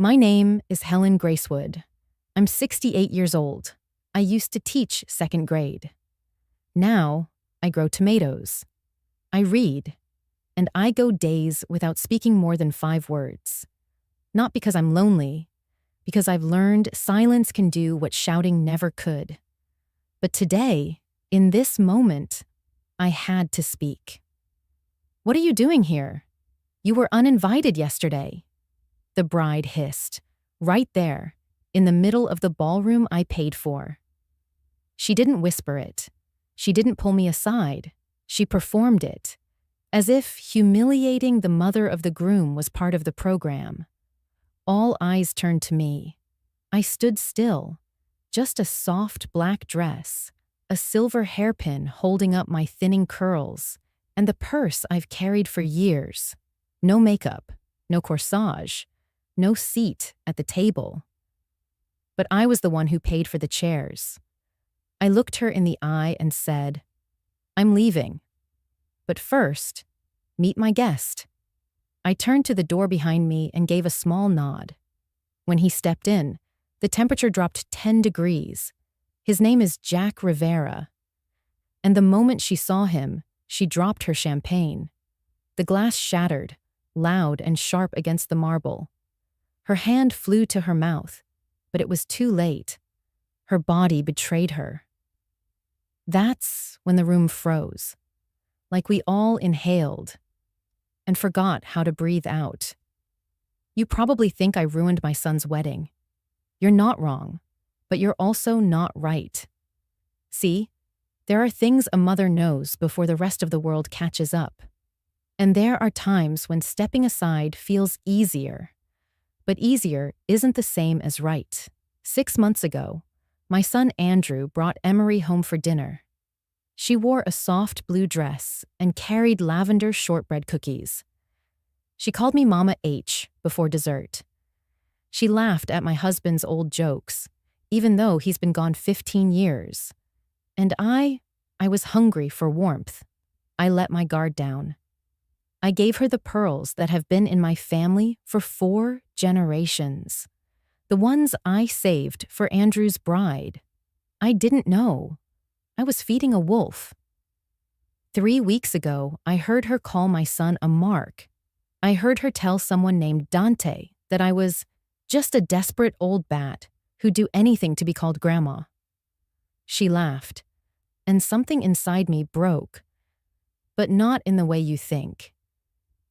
My name is Helen Gracewood. I'm 68 years old. I used to teach second grade. Now, I grow tomatoes. I read. And I go days without speaking more than 5 words. Not because I'm lonely, because I've learned silence can do what shouting never could. But today, in this moment, I had to speak. "What are you doing here? You were uninvited yesterday," the bride hissed, right there, in the middle of the ballroom I paid for. She didn't whisper it. She didn't pull me aside. She performed it, as if humiliating the mother of the groom was part of the program. All eyes turned to me. I stood still, just a soft black dress, a silver hairpin holding up my thinning curls, and the purse I've carried for years. No makeup, no corsage, no seat at the table. But I was the one who paid for the chairs. I looked her in the eye and said, "I'm leaving. But first, meet my guest." I turned to the door behind me and gave a small nod. When he stepped in, the temperature dropped 10 degrees. His name is Jack Rivera. And the moment she saw him, she dropped her champagne. The glass shattered, loud and sharp against the marble. Her hand flew to her mouth, but it was too late. Her body betrayed her. That's when the room froze, like we all inhaled and forgot how to breathe out. You probably think I ruined my son's wedding. You're not wrong, but you're also not right. See, there are things a mother knows before the rest of the world catches up. And there are times when stepping aside feels easier. But easier isn't the same as right. 6 months ago, my son Andrew brought Emery home for dinner. She wore a soft blue dress and carried lavender shortbread cookies. She called me Mama H before dessert. She laughed at my husband's old jokes, even though he's been gone 15 years. And I was hungry for warmth. I let my guard down. I gave her the pearls that have been in my family for 4 generations. The ones I saved for Andrew's bride. I didn't know. I was feeding a wolf. 3 weeks ago, I heard her call my son a mark. I heard her tell someone named Dante that I was just a desperate old bat who'd do anything to be called grandma. She laughed, and something inside me broke, but not in the way you think.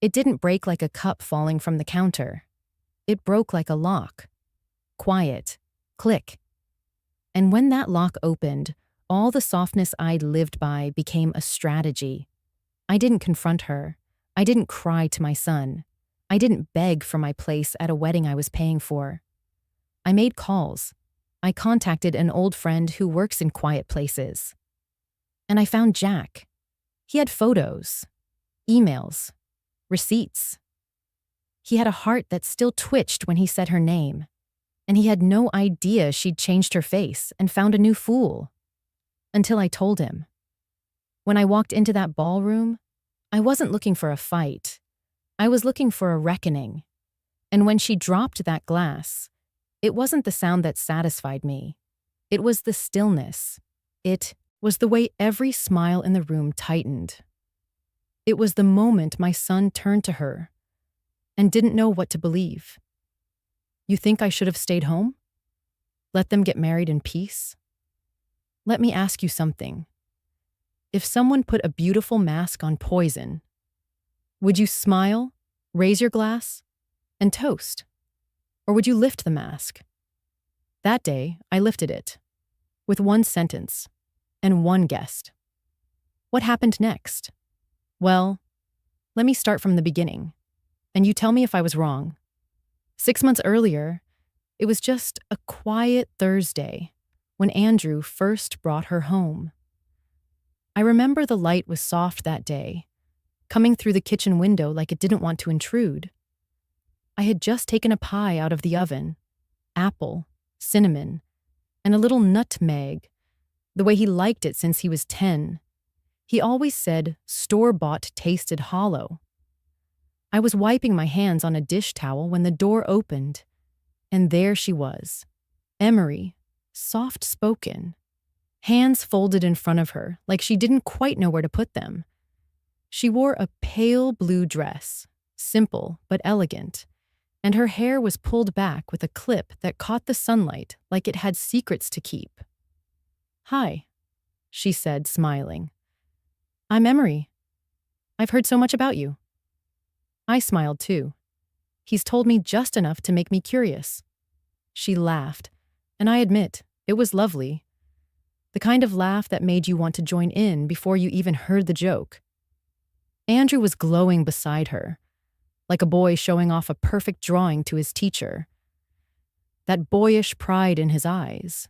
It didn't break like a cup falling from the counter. It broke like a lock. Quiet. Click. And when that lock opened, all the softness I'd lived by became a strategy. I didn't confront her. I didn't cry to my son. I didn't beg for my place at a wedding I was paying for. I made calls. I contacted an old friend who works in quiet places. And I found Jack. He had photos, emails, receipts. He had a heart that still twitched when he said her name. And he had no idea she'd changed her face and found a new fool. Until I told him. When I walked into that ballroom, I wasn't looking for a fight. I was looking for a reckoning. And when she dropped that glass, it wasn't the sound that satisfied me. It was the stillness. It was the way every smile in the room tightened. It was the moment my son turned to her and didn't know what to believe. "You think I should have stayed home? Let them get married in peace? Let me ask you something. If someone put a beautiful mask on poison, would you smile, raise your glass, and toast? Or would you lift the mask?" That day, I lifted it, with one sentence, and one guest. What happened next? Well, let me start from the beginning, and you tell me if I was wrong. 6 months earlier, it was just a quiet Thursday when Andrew first brought her home. I remember the light was soft that day, coming through the kitchen window like it didn't want to intrude. I had just taken a pie out of the oven, apple, cinnamon, and a little nutmeg, the way he liked it since he was 10. He always said store-bought tasted hollow. I was wiping my hands on a dish towel when the door opened, And there she was, Emery, soft-spoken, hands folded in front of her like she didn't quite know where to put them. She wore a pale blue dress, simple but elegant, and her hair was pulled back with a clip that caught the sunlight like it had secrets to keep. "Hi," she said, smiling. "I'm Emery. I've heard so much about you." I smiled too. He's told me just enough to make me curious. She laughed, and I admit, it was lovely. The kind of laugh that made you want to join in before you even heard the joke. Andrew was glowing beside her, like a boy showing off a perfect drawing to his teacher. That boyish pride in his eyes.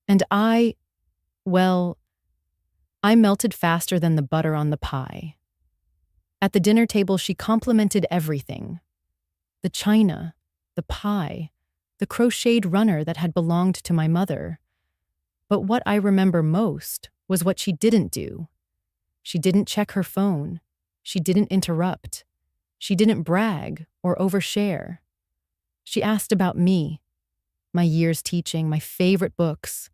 And well, I melted faster than the butter on the pie. At the dinner table, she complimented everything. The china, the pie, the crocheted runner that had belonged to my mother. But what I remember most was what she didn't do. She didn't check her phone. She didn't interrupt. She didn't brag or overshare. She asked about me, my years teaching, my favorite books,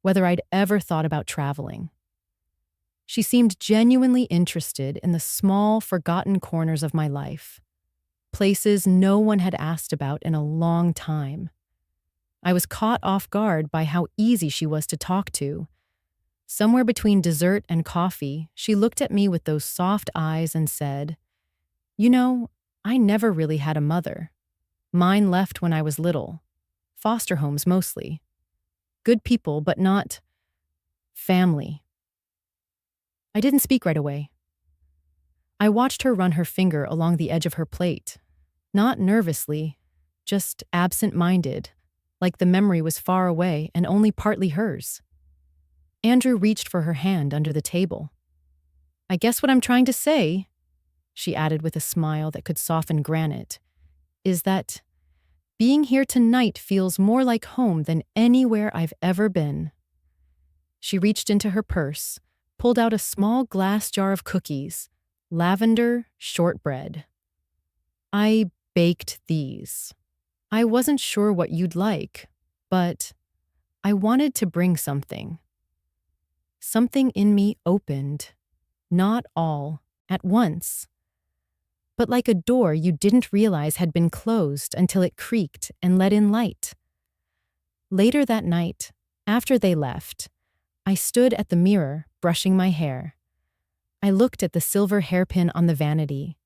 whether I'd ever thought about traveling. She seemed genuinely interested in the small, forgotten corners of my life, places no one had asked about in a long time. I was caught off guard by how easy she was to talk to. Somewhere between dessert and coffee, she looked at me with those soft eyes and said, "You know, I never really had a mother. Mine left when I was little. Foster homes mostly. Good people, but not family." I didn't speak right away. I watched her run her finger along the edge of her plate, not nervously, just absent-minded, like the memory was far away and only partly hers. Andrew reached for her hand under the table. "I guess what I'm trying to say," she added with a smile that could soften granite, "is that being here tonight feels more like home than anywhere I've ever been." She reached into her purse, pulled out a small glass jar of cookies, lavender shortbread. "I baked these. I wasn't sure what you'd like, but I wanted to bring something." Something in me opened, not all at once, but like a door you didn't realize had been closed until it creaked and let in light. Later that night, after they left, I stood at the mirror, brushing my hair. I looked at the silver hairpin on the vanity,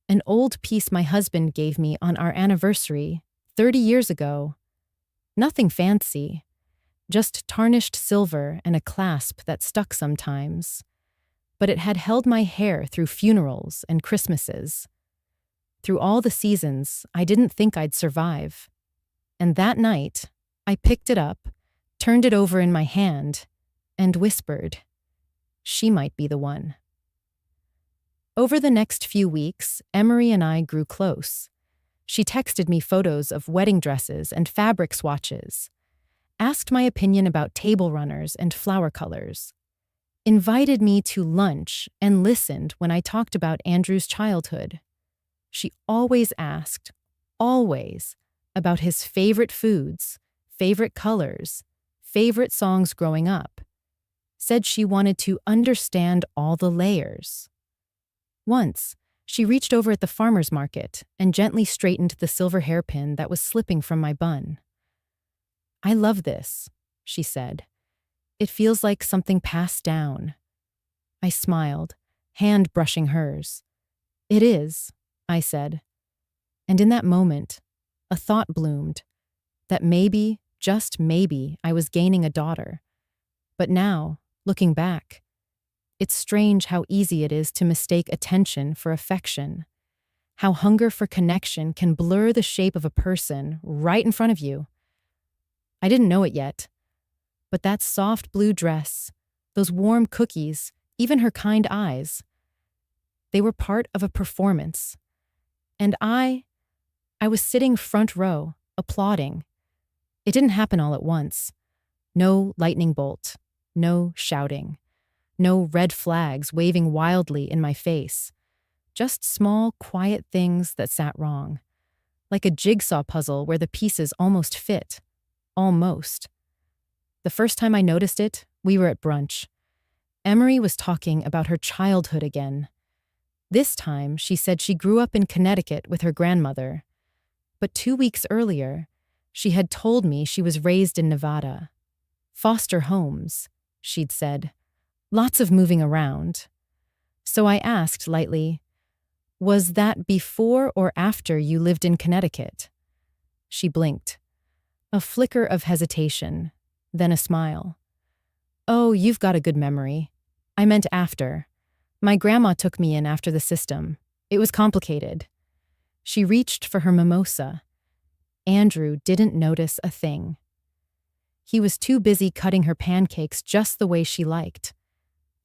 an old piece my husband gave me on our anniversary 30 years ago. Nothing fancy, just tarnished silver and a clasp that stuck sometimes. But it had held my hair through funerals and Christmases. Through all the seasons, I didn't think I'd survive. And that night, I picked it up, turned it over in my hand, and whispered, "She might be the one." Over the next few weeks, Emery and I grew close. She texted me photos of wedding dresses and fabric swatches, asked my opinion about table runners and flower colors, invited me to lunch and listened when I talked about Andrew's childhood. She always asked, always, about his favorite foods, favorite colors, favorite songs growing up. Said she wanted to understand all the layers. Once, she reached over at the farmer's market and gently straightened the silver hairpin that was slipping from my bun. "I love this," she said. "It feels like something passed down." I smiled, hand brushing hers. "It is," I said. And in that moment, a thought bloomed, that maybe, just maybe, I was gaining a daughter. But now, looking back, it's strange how easy it is to mistake attention for affection, how hunger for connection can blur the shape of a person right in front of you. I didn't know it yet, but that soft blue dress, those warm cookies, even her kind eyes, they were part of a performance. And I was sitting front row, applauding. It didn't happen all at once. No lightning bolt, no shouting, no red flags waving wildly in my face. Just small, quiet things that sat wrong. like a jigsaw puzzle where the pieces almost fit. Almost. The first time I noticed it, we were at brunch. Emery was talking about her childhood again. This time, she said she grew up in Connecticut with her grandmother. But 2 weeks earlier, she had told me she was raised in Nevada. Foster homes, she'd said. Lots of moving around. So I asked lightly, was that before or after you lived in Connecticut? She blinked. A flicker of hesitation, then a smile. Oh, you've got a good memory. I meant after. My grandma took me in after the system. It was complicated. She reached for her mimosa. Andrew didn't notice a thing. He was too busy cutting her pancakes just the way she liked.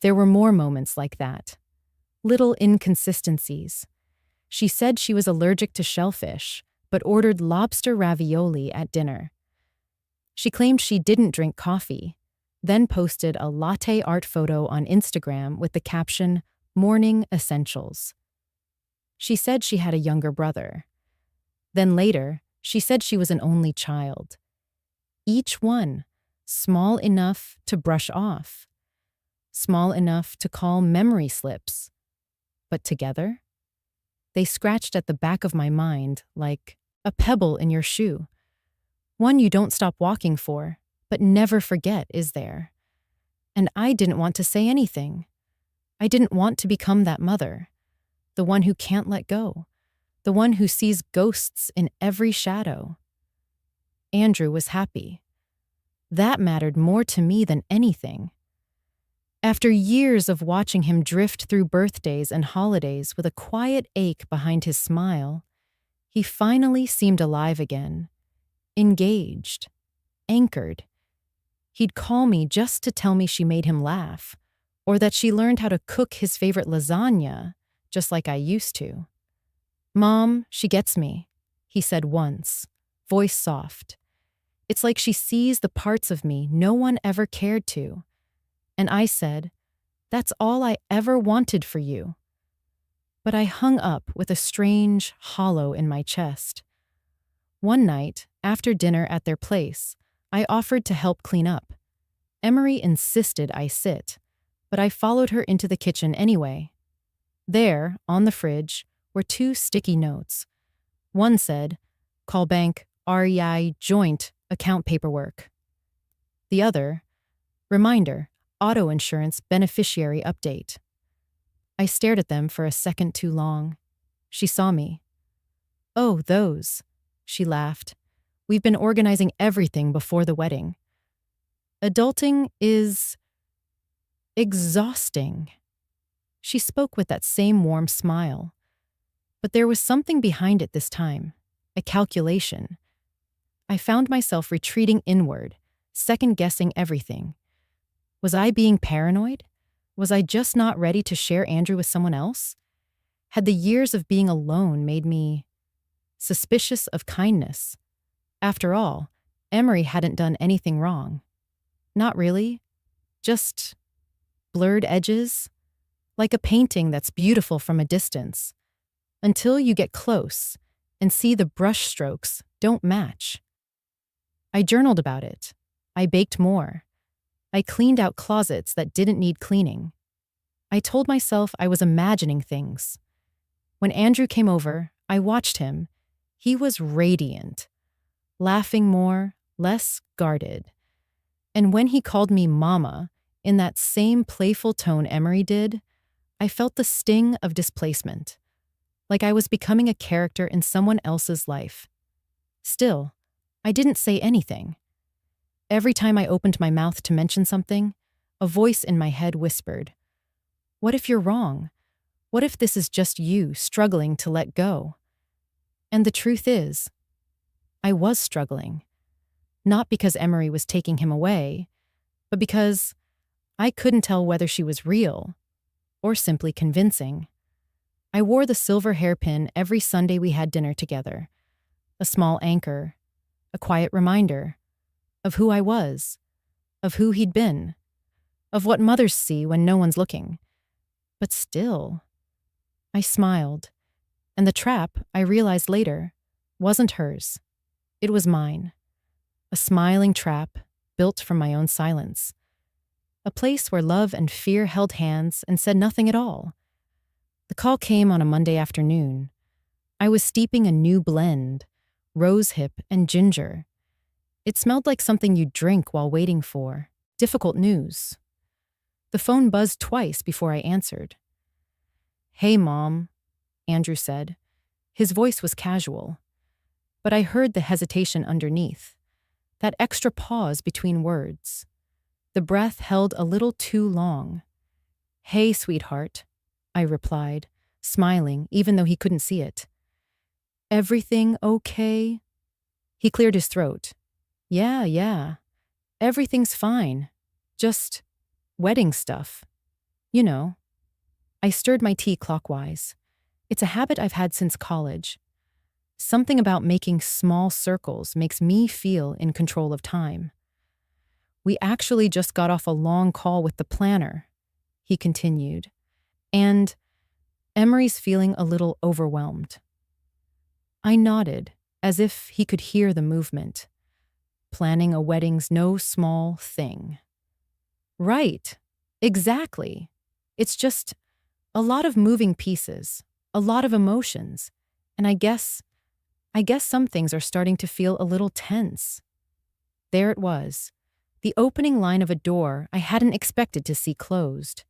There were more moments like that. Little inconsistencies. She said she was allergic to shellfish, but ordered lobster ravioli at dinner. She claimed she didn't drink coffee, then posted a latte art photo on Instagram with the caption, "Morning Essentials." She said she had a younger brother. Then later, she said she was an only child. Each one, small enough to brush off, small enough to call memory slips. But together, they scratched at the back of my mind like a pebble in your shoe. One you don't stop walking for, but never forget is there. And I didn't want to say anything. I didn't want to become that mother, the one who can't let go, the one who sees ghosts in every shadow. Andrew was happy. That mattered more to me than anything. After years of watching him drift through birthdays and holidays with a quiet ache behind his smile, he finally seemed alive again, engaged, anchored. He'd call me just to tell me she made him laugh, or that she learned how to cook his favorite lasagna, just like I used to. "Mom, she gets me," he said once, voice soft. "It's like she sees the parts of me no one ever cared to." And I said, "That's all I ever wanted for you." But I hung up with a strange hollow in my chest. One night, after dinner at their place, I offered to help clean up. Emery insisted I sit, but I followed her into the kitchen anyway. There, on the fridge, were 2 sticky notes. One said, "Call bank, REI joint account paperwork." The other, "Reminder, auto insurance beneficiary update." I stared at them for a second too long. She saw me. "Oh, those," she laughed. "We've been organizing everything before the wedding. Adulting is exhausting." She spoke with that same warm smile. But there was something behind it this time, a calculation. I found myself retreating inward, second-guessing everything. Was I being paranoid? Was I just not ready to share Andrew with someone else? Had the years of being alone made me suspicious of kindness? After all, Emery hadn't done anything wrong. Not really. Just blurred edges, like a painting that's beautiful from a distance, until you get close and see the brush strokes don't match. I journaled about it. I baked more. I cleaned out closets that didn't need cleaning. I told myself I was imagining things. When Andrew came over, I watched him. He was radiant, laughing more, less guarded. And when he called me Mama, in that same playful tone Emery did, I felt the sting of displacement, like I was becoming a character in someone else's life. Still, I didn't say anything. Every time I opened my mouth to mention something, a voice in my head whispered, "What if you're wrong? What if this is just you struggling to let go?" And the truth is, I was struggling. Not because Emery was taking him away, but because I couldn't tell whether she was real or simply convincing. I wore the silver hairpin every Sunday we had dinner together, a small anchor, a quiet reminder of who I was, of who he'd been, of what mothers see when no one's looking. But still, I smiled, and the trap, I realized later, wasn't hers. It was mine. A smiling trap built from my own silence. A place where love and fear held hands and said nothing at all. The call came on a Monday afternoon. I was steeping a new blend, rosehip and ginger. It smelled like something you'd drink while waiting for difficult news. The phone buzzed twice before I answered. "Hey, Mom," Andrew said. His voice was casual, but I heard the hesitation underneath, that extra pause between words. The breath held a little too long. "Hey, sweetheart," I replied, smiling even though he couldn't see it. "Everything okay?" He cleared his throat. Yeah. Everything's fine. Just wedding stuff. You know." I stirred my tea clockwise. It's a habit I've had since college. Something about making small circles makes me feel in control of time. "We actually just got off a long call with the planner," he continued, "and Emery's feeling a little overwhelmed." I nodded, as if he could hear the movement. Planning a wedding's no small thing. Right, exactly. It's just a lot of moving pieces, a lot of emotions, and I guess some things are starting to feel a little tense. There it was, the opening line of a door I hadn't expected to see closed.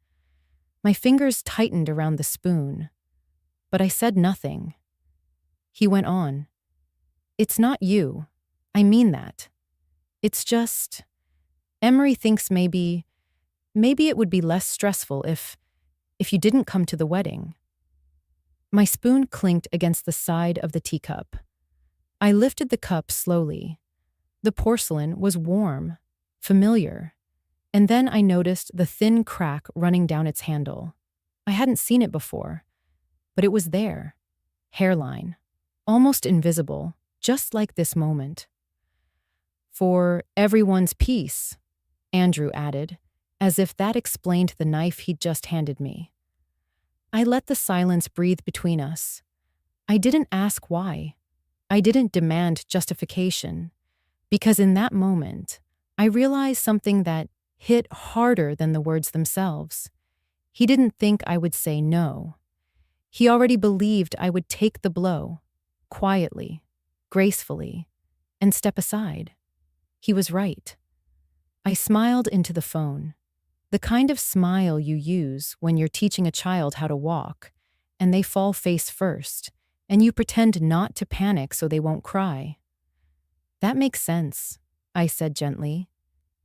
My fingers tightened around the spoon, but I said nothing. He went on. "It's not you. I mean that. It's just, Emery thinks maybe it would be less stressful if you didn't come to the wedding." My spoon clinked against the side of the teacup. I lifted the cup slowly. The porcelain was warm, familiar, and then I noticed the thin crack running down its handle. I hadn't seen it before, but it was there. Hairline, almost invisible, just like this moment. "For everyone's peace," Andrew added, as if that explained the knife he'd just handed me. I let the silence breathe between us. I didn't ask why. I didn't demand justification, because in that moment, I realized something that hit harder than the words themselves. He didn't think I would say no. He already believed I would take the blow, quietly, gracefully, and step aside. He was right. I smiled into the phone, the kind of smile you use when you're teaching a child how to walk, and they fall face first, and you pretend not to panic so they won't cry. "That makes sense," I said gently.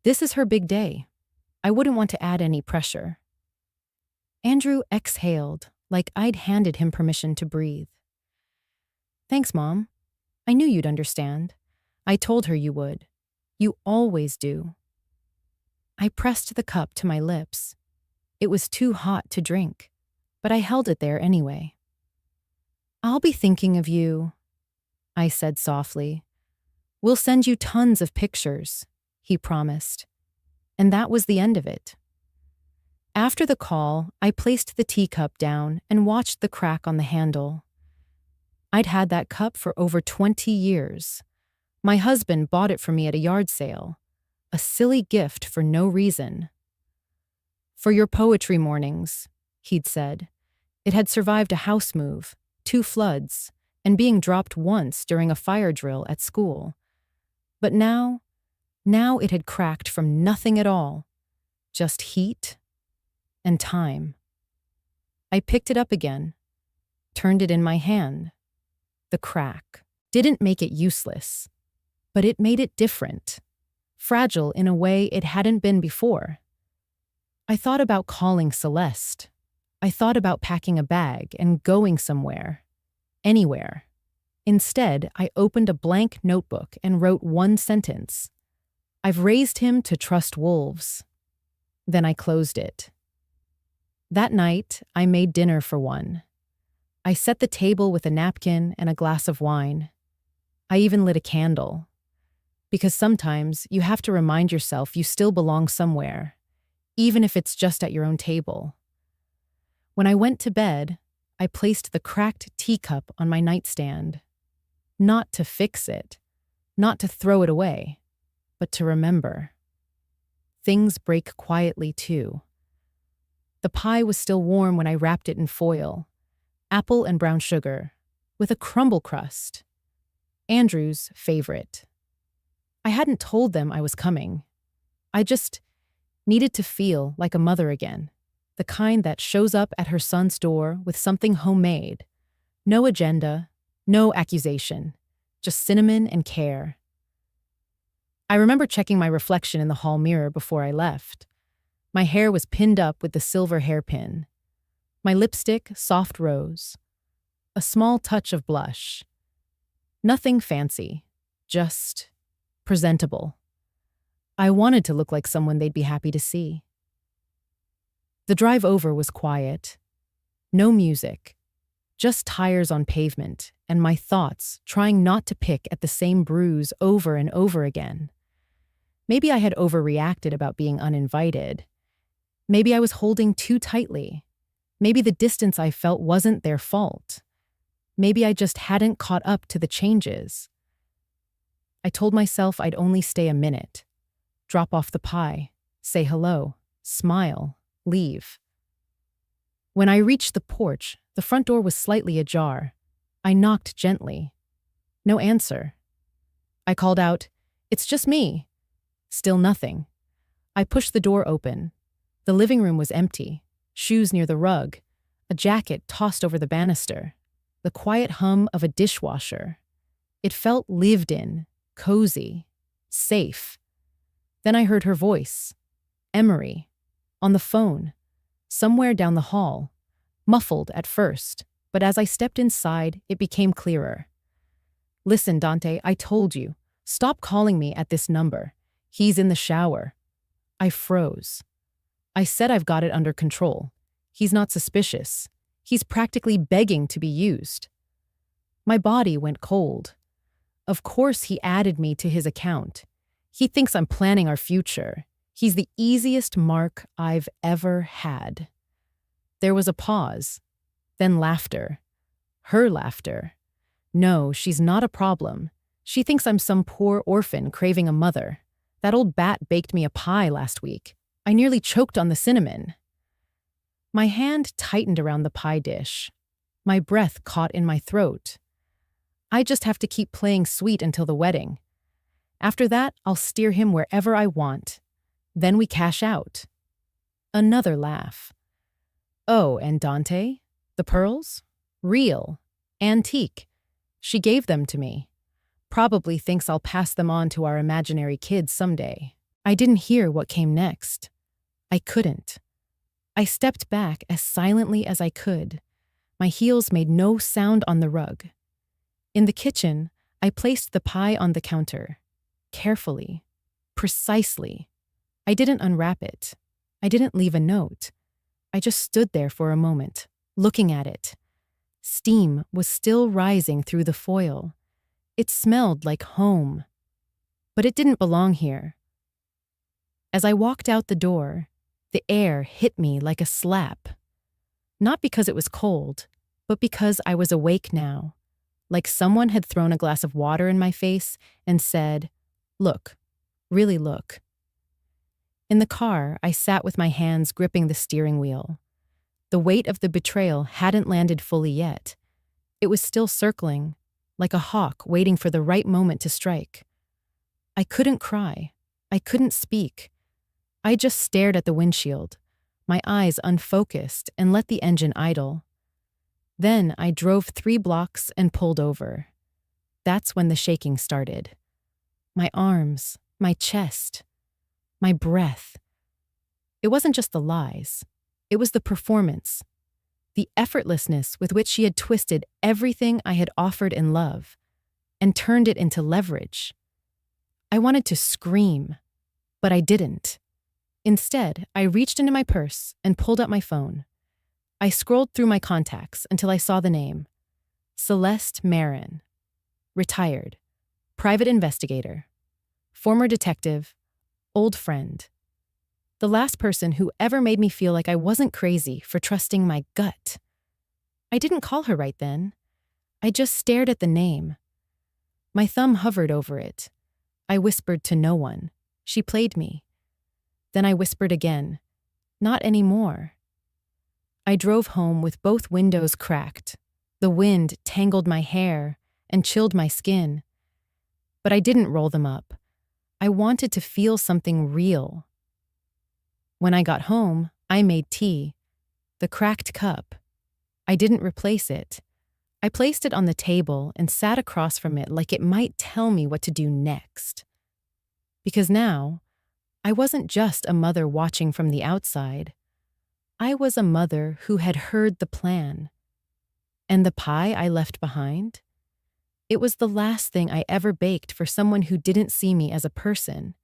"This is her big day. I wouldn't want to add any pressure." Andrew exhaled, like I'd handed him permission to breathe. "Thanks, Mom. I knew you'd understand. I told her you would. You always do." I pressed the cup to my lips. It was too hot to drink, but I held it there anyway. "I'll be thinking of you," I said softly. "We'll send you tons of pictures," he promised. And that was the end of it. After the call, I placed the teacup down and watched the crack on the handle. I'd had that cup for over 20 years. My husband bought it for me at a yard sale. A silly gift for no reason. "For your poetry mornings," he'd said. It had survived a house move, 2 floods, and being dropped once during a fire drill at school. But now it had cracked from nothing at all. Just heat and time. I picked it up again, turned it in my hand. The crack didn't make it useless, but it made it different. Fragile in a way it hadn't been before. I thought about calling Celeste. I thought about packing a bag and going somewhere. Anywhere. Instead, I opened a blank notebook and wrote one sentence. "I've raised him to trust wolves." Then I closed it. That night, I made dinner for one. I set the table with a napkin and a glass of wine. I even lit a candle. Because sometimes you have to remind yourself you still belong somewhere, even if it's just at your own table. When I went to bed, I placed the cracked teacup on my nightstand. Not to fix it, not to throw it away, but to remember. Things break quietly, too. The pie was still warm when I wrapped it in foil, apple and brown sugar, with a crumble crust. Andrew's favorite. I hadn't told them I was coming. I just needed to feel like a mother again, the kind that shows up at her son's door with something homemade. No agenda, no accusation, just cinnamon and care. I remember checking my reflection in the hall mirror before I left. My hair was pinned up with the silver hairpin. My lipstick, soft rose. A small touch of blush. Nothing fancy, just presentable. I wanted to look like someone they'd be happy to see. The drive over was quiet. No music. Just tires on pavement and my thoughts trying not to pick at the same bruise over and over again. Maybe I had overreacted about being uninvited. Maybe I was holding too tightly. Maybe the distance I felt wasn't their fault. Maybe I just hadn't caught up to the changes. I told myself I'd only stay a minute. Drop off the pie, say hello, smile, leave. When I reached the porch, the front door was slightly ajar. I knocked gently. No answer. I called out, "It's just me." Still nothing. I pushed the door open. The living room was empty, shoes near the rug, a jacket tossed over the banister, the quiet hum of a dishwasher. It felt lived in, cozy, safe. Then I heard her voice, Emery, on the phone, somewhere down the hall, muffled at first, but as I stepped inside, it became clearer. "Listen, Dante, I told you. Stop calling me at this number. He's in the shower." I froze. I said I've got it under control. He's not suspicious. He's practically begging to be used. My body went cold. Of course he added me to his account. He thinks I'm planning our future. He's the easiest mark I've ever had. There was a pause, then laughter. Her laughter. No, she's not a problem. She thinks I'm some poor orphan craving a mother. That old bat baked me a pie last week. I nearly choked on the cinnamon. My hand tightened around the pie dish. My breath caught in my throat. I just have to keep playing sweet until the wedding. After that, I'll steer him wherever I want. Then we cash out. Another laugh. Oh, and Dante? The pearls? Real. Antique. She gave them to me. Probably thinks I'll pass them on to our imaginary kids someday. I didn't hear what came next. I couldn't. I stepped back as silently as I could. My heels made no sound on the rug. In the kitchen, I placed the pie on the counter. Carefully. Precisely. I didn't unwrap it. I didn't leave a note. I just stood there for a moment, looking at it. Steam was still rising through the foil. It smelled like home. But it didn't belong here. As I walked out the door, the air hit me like a slap. Not because it was cold, but because I was awake now. Like someone had thrown a glass of water in my face and said, "Look, really look." In the car, I sat with my hands gripping the steering wheel. The weight of the betrayal hadn't landed fully yet. It was still circling, like a hawk waiting for the right moment to strike. I couldn't cry. I couldn't speak. I just stared at the windshield, my eyes unfocused, and let the engine idle. Then I drove 3 blocks and pulled over. That's when the shaking started. My arms, my chest, my breath. It wasn't just the lies. It was the performance, the effortlessness with which she had twisted everything I had offered in love and turned it into leverage. I wanted to scream, but I didn't. Instead, I reached into my purse and pulled out my phone. I scrolled through my contacts until I saw the name. Celeste Marin. Retired. Private investigator. Former detective. Old friend. The last person who ever made me feel like I wasn't crazy for trusting my gut. I didn't call her right then. I just stared at the name. My thumb hovered over it. I whispered to no one. She played me. Then I whispered again. Not anymore. I drove home with both windows cracked. The wind tangled my hair and chilled my skin. But I didn't roll them up. I wanted to feel something real. When I got home, I made tea. The cracked cup. I didn't replace it. I placed it on the table and sat across from it like it might tell me what to do next. Because now, I wasn't just a mother watching from the outside. I was a mother who had heard the plan. And the pie I left behind? It was the last thing I ever baked for someone who didn't see me as a person.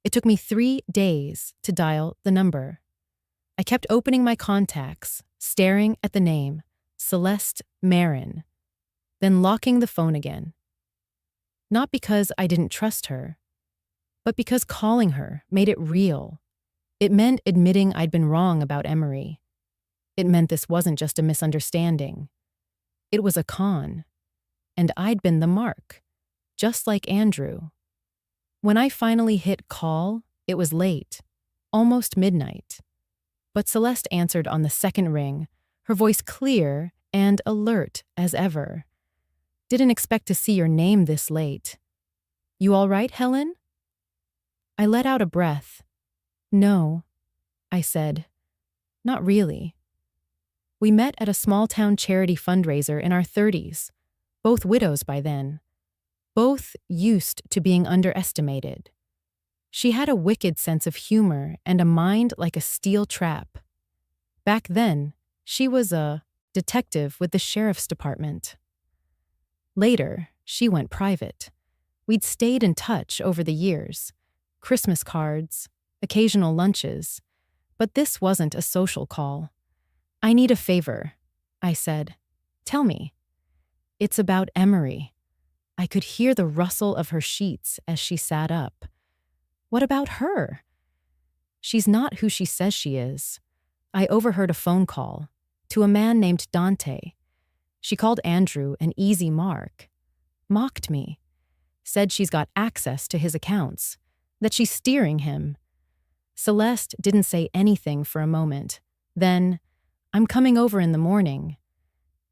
It took me 3 days to dial the number. I kept opening my contacts, staring at the name, Celeste Marin, then locking the phone again. Not because I didn't trust her, but because calling her made it real. It meant admitting I'd been wrong about Emery. It meant this wasn't just a misunderstanding. It was a con. And I'd been the mark, just like Andrew. When I finally hit call, it was late, almost midnight. But Celeste answered on the second ring, her voice clear and alert as ever. Didn't expect to see your name this late. You all right, Helen? I let out a breath. No, I said. Not really. We met at a small-town charity fundraiser in our 30s, both widows by then. Both used to being underestimated. She had a wicked sense of humor and a mind like a steel trap. Back then, she was a detective with the sheriff's department. Later, she went private. We'd stayed in touch over the years. Christmas cards, occasional lunches. But this wasn't a social call. I need a favor, I said. Tell me. It's about Emery. I could hear the rustle of her sheets as she sat up. What about her? She's not who she says she is. I overheard a phone call to a man named Dante. She called Andrew an easy mark. Mocked me. Said she's got access to his accounts. That she's steering him. Celeste didn't say anything for a moment. Then, I'm coming over in the morning.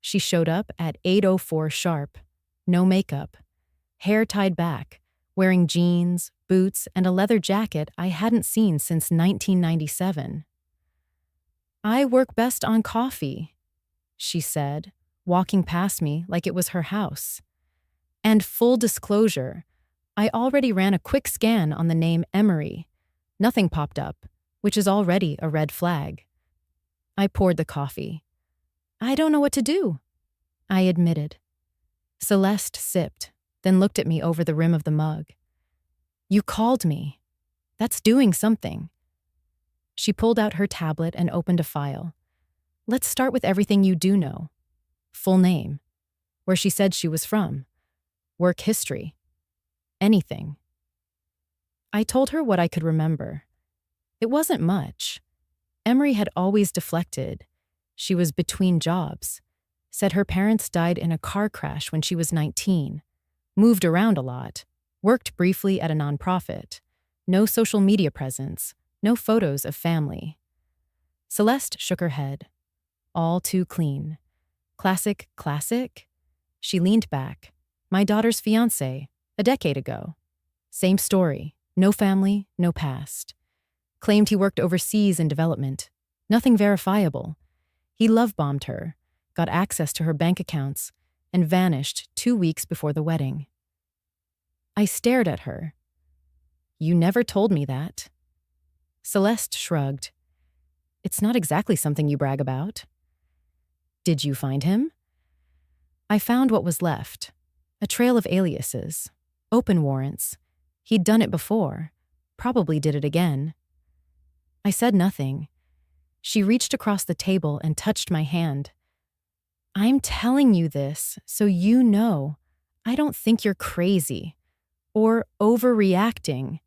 She showed up at 8:04 sharp. No makeup. Hair tied back. Wearing jeans, boots, and a leather jacket I hadn't seen since 1997. I work best on coffee, she said, walking past me like it was her house. And full disclosure, I already ran a quick scan on the name Emery. Nothing popped up, which is already a red flag. I poured the coffee. I don't know what to do, I admitted. Celeste sipped, then looked at me over the rim of the mug. You called me. That's doing something. She pulled out her tablet and opened a file. Let's start with everything you do know. Full name. Where she said she was from. Work history. Anything. I told her what I could remember. It wasn't much. Emery had always deflected. She was between jobs. Said her parents died in a car crash when she was 19. Moved around a lot. Worked briefly at a nonprofit. No social media presence. No photos of family. Celeste shook her head. All too clean. Classic, classic? She leaned back. My daughter's fiancé, a decade ago. Same story. No family, no past. Claimed he worked overseas in development. Nothing verifiable. He love-bombed her, got access to her bank accounts, and vanished 2 weeks before the wedding. I stared at her. You never told me that. Celeste shrugged. It's not exactly something you brag about. Did you find him? I found what was left. A trail of aliases. Open warrants. He'd done it before. Probably did it again. I said nothing. She reached across the table and touched my hand. I'm telling you this so you know. I don't think you're crazy. Or overreacting.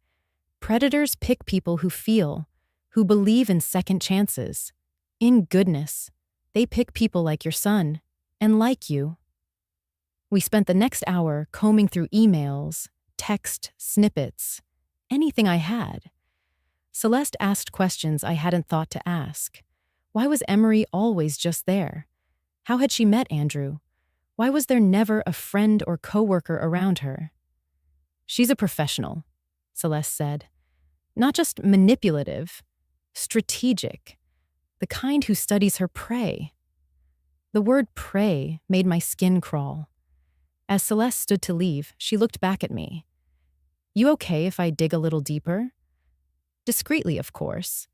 Predators pick people who feel, who believe in second chances. In goodness, they pick people like your son, and like you. We spent the next hour combing through emails, text snippets, anything I had. Celeste asked questions I hadn't thought to ask. Why was Emery always just there? How had she met Andrew? Why was there never a friend or coworker around her? She's a professional, Celeste said. Not just manipulative, strategic, the kind who studies her prey. The word prey made my skin crawl. As Celeste stood to leave, she looked back at me. You okay if I dig a little deeper? Discreetly, of course.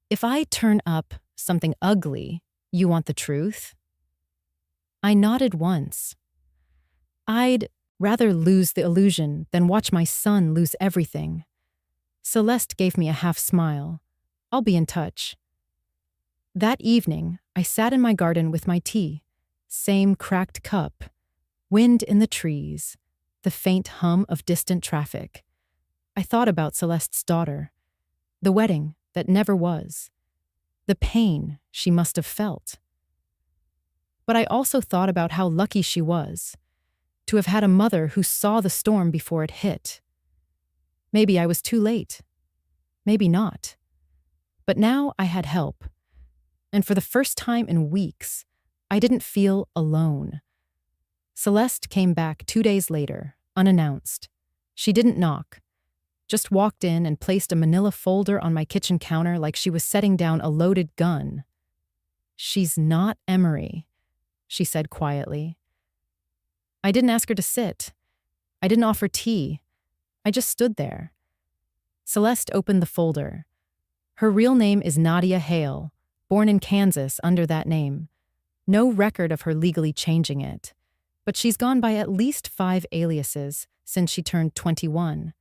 If I turn up something ugly, you want the truth? I nodded once. I'd rather lose the illusion than watch my son lose everything. Celeste gave me a half smile. I'll be in touch. That evening, I sat in my garden with my tea. Same cracked cup. Wind in the trees. The faint hum of distant traffic. I thought about Celeste's daughter. The wedding that never was. The pain she must have felt. But I also thought about how lucky she was to have had a mother who saw the storm before it hit. Maybe I was too late. Maybe not. But now I had help. And for the first time in weeks, I didn't feel alone. Celeste came back 2 days later, unannounced. She didn't knock. Just walked in and placed a manila folder on my kitchen counter like she was setting down a loaded gun. She's not Emery, she said quietly. I didn't ask her to sit. I didn't offer tea. I just stood there. Celeste opened the folder. Her real name is Nadia Hale, born in Kansas under that name. No record of her legally changing it. But she's gone by at least 5 aliases since she turned 21.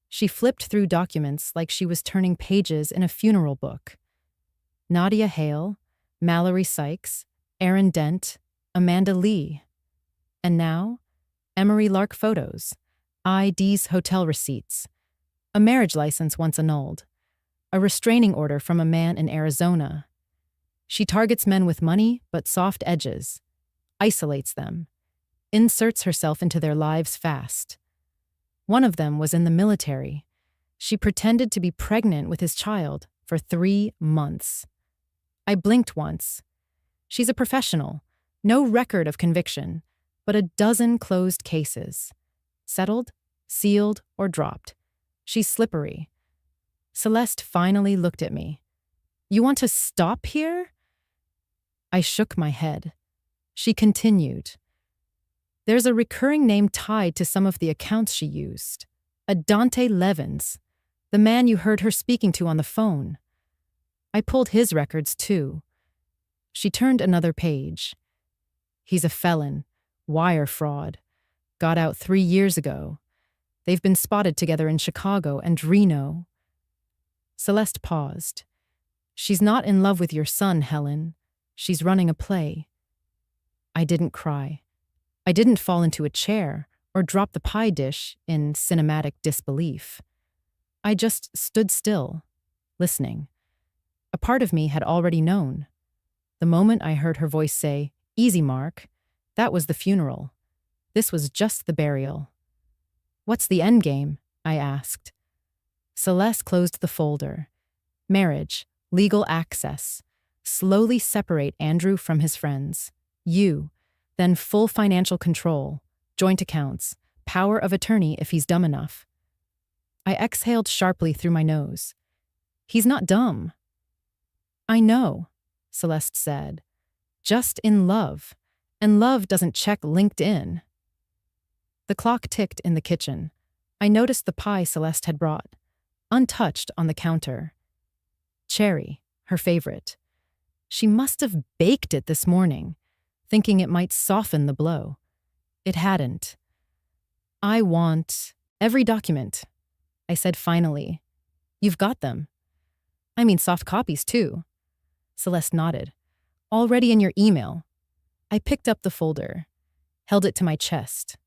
She flipped through documents like she was turning pages in a funeral book. Nadia Hale, Mallory Sykes, Aaron Dent, Amanda Lee. And now, Emery Lark photos, ID's hotel receipts, a marriage license once annulled, a restraining order from a man in Arizona. She targets men with money but soft edges, isolates them, inserts herself into their lives fast. One of them was in the military. She pretended to be pregnant with his child for 3 months. I blinked once. She's a professional, no record of conviction, but a dozen closed cases. Settled, sealed, or dropped. She's slippery. Celeste finally looked at me. You want to stop here? I shook my head. She continued. There's a recurring name tied to some of the accounts she used. A Dante Levins, the man you heard her speaking to on the phone. I pulled his records too. She turned another page. He's a felon, wire fraud. Got out 3 years ago. They've been spotted together in Chicago and Reno. Celeste paused. She's not in love with your son, Helen. She's running a play. I didn't cry. I didn't fall into a chair or drop the pie dish in cinematic disbelief. I just stood still, listening. A part of me had already known. The moment I heard her voice say, "Easy, Mark," that was the funeral. This was just the burial. What's the end game? I asked. Celeste closed the folder. Marriage, legal access. Slowly separate Andrew from his friends. You, then full financial control, joint accounts, power of attorney if he's dumb enough. I exhaled sharply through my nose. He's not dumb. I know, Celeste said. Just in love. And love doesn't check LinkedIn. The clock ticked in the kitchen. I noticed the pie Celeste had brought, untouched on the counter. Cherry, her favorite. She must have baked it this morning, thinking it might soften the blow. It hadn't. I want every document, I said finally. You've got them. I mean soft copies, too. Celeste nodded. Already in your email. I picked up the folder, held it to my chest.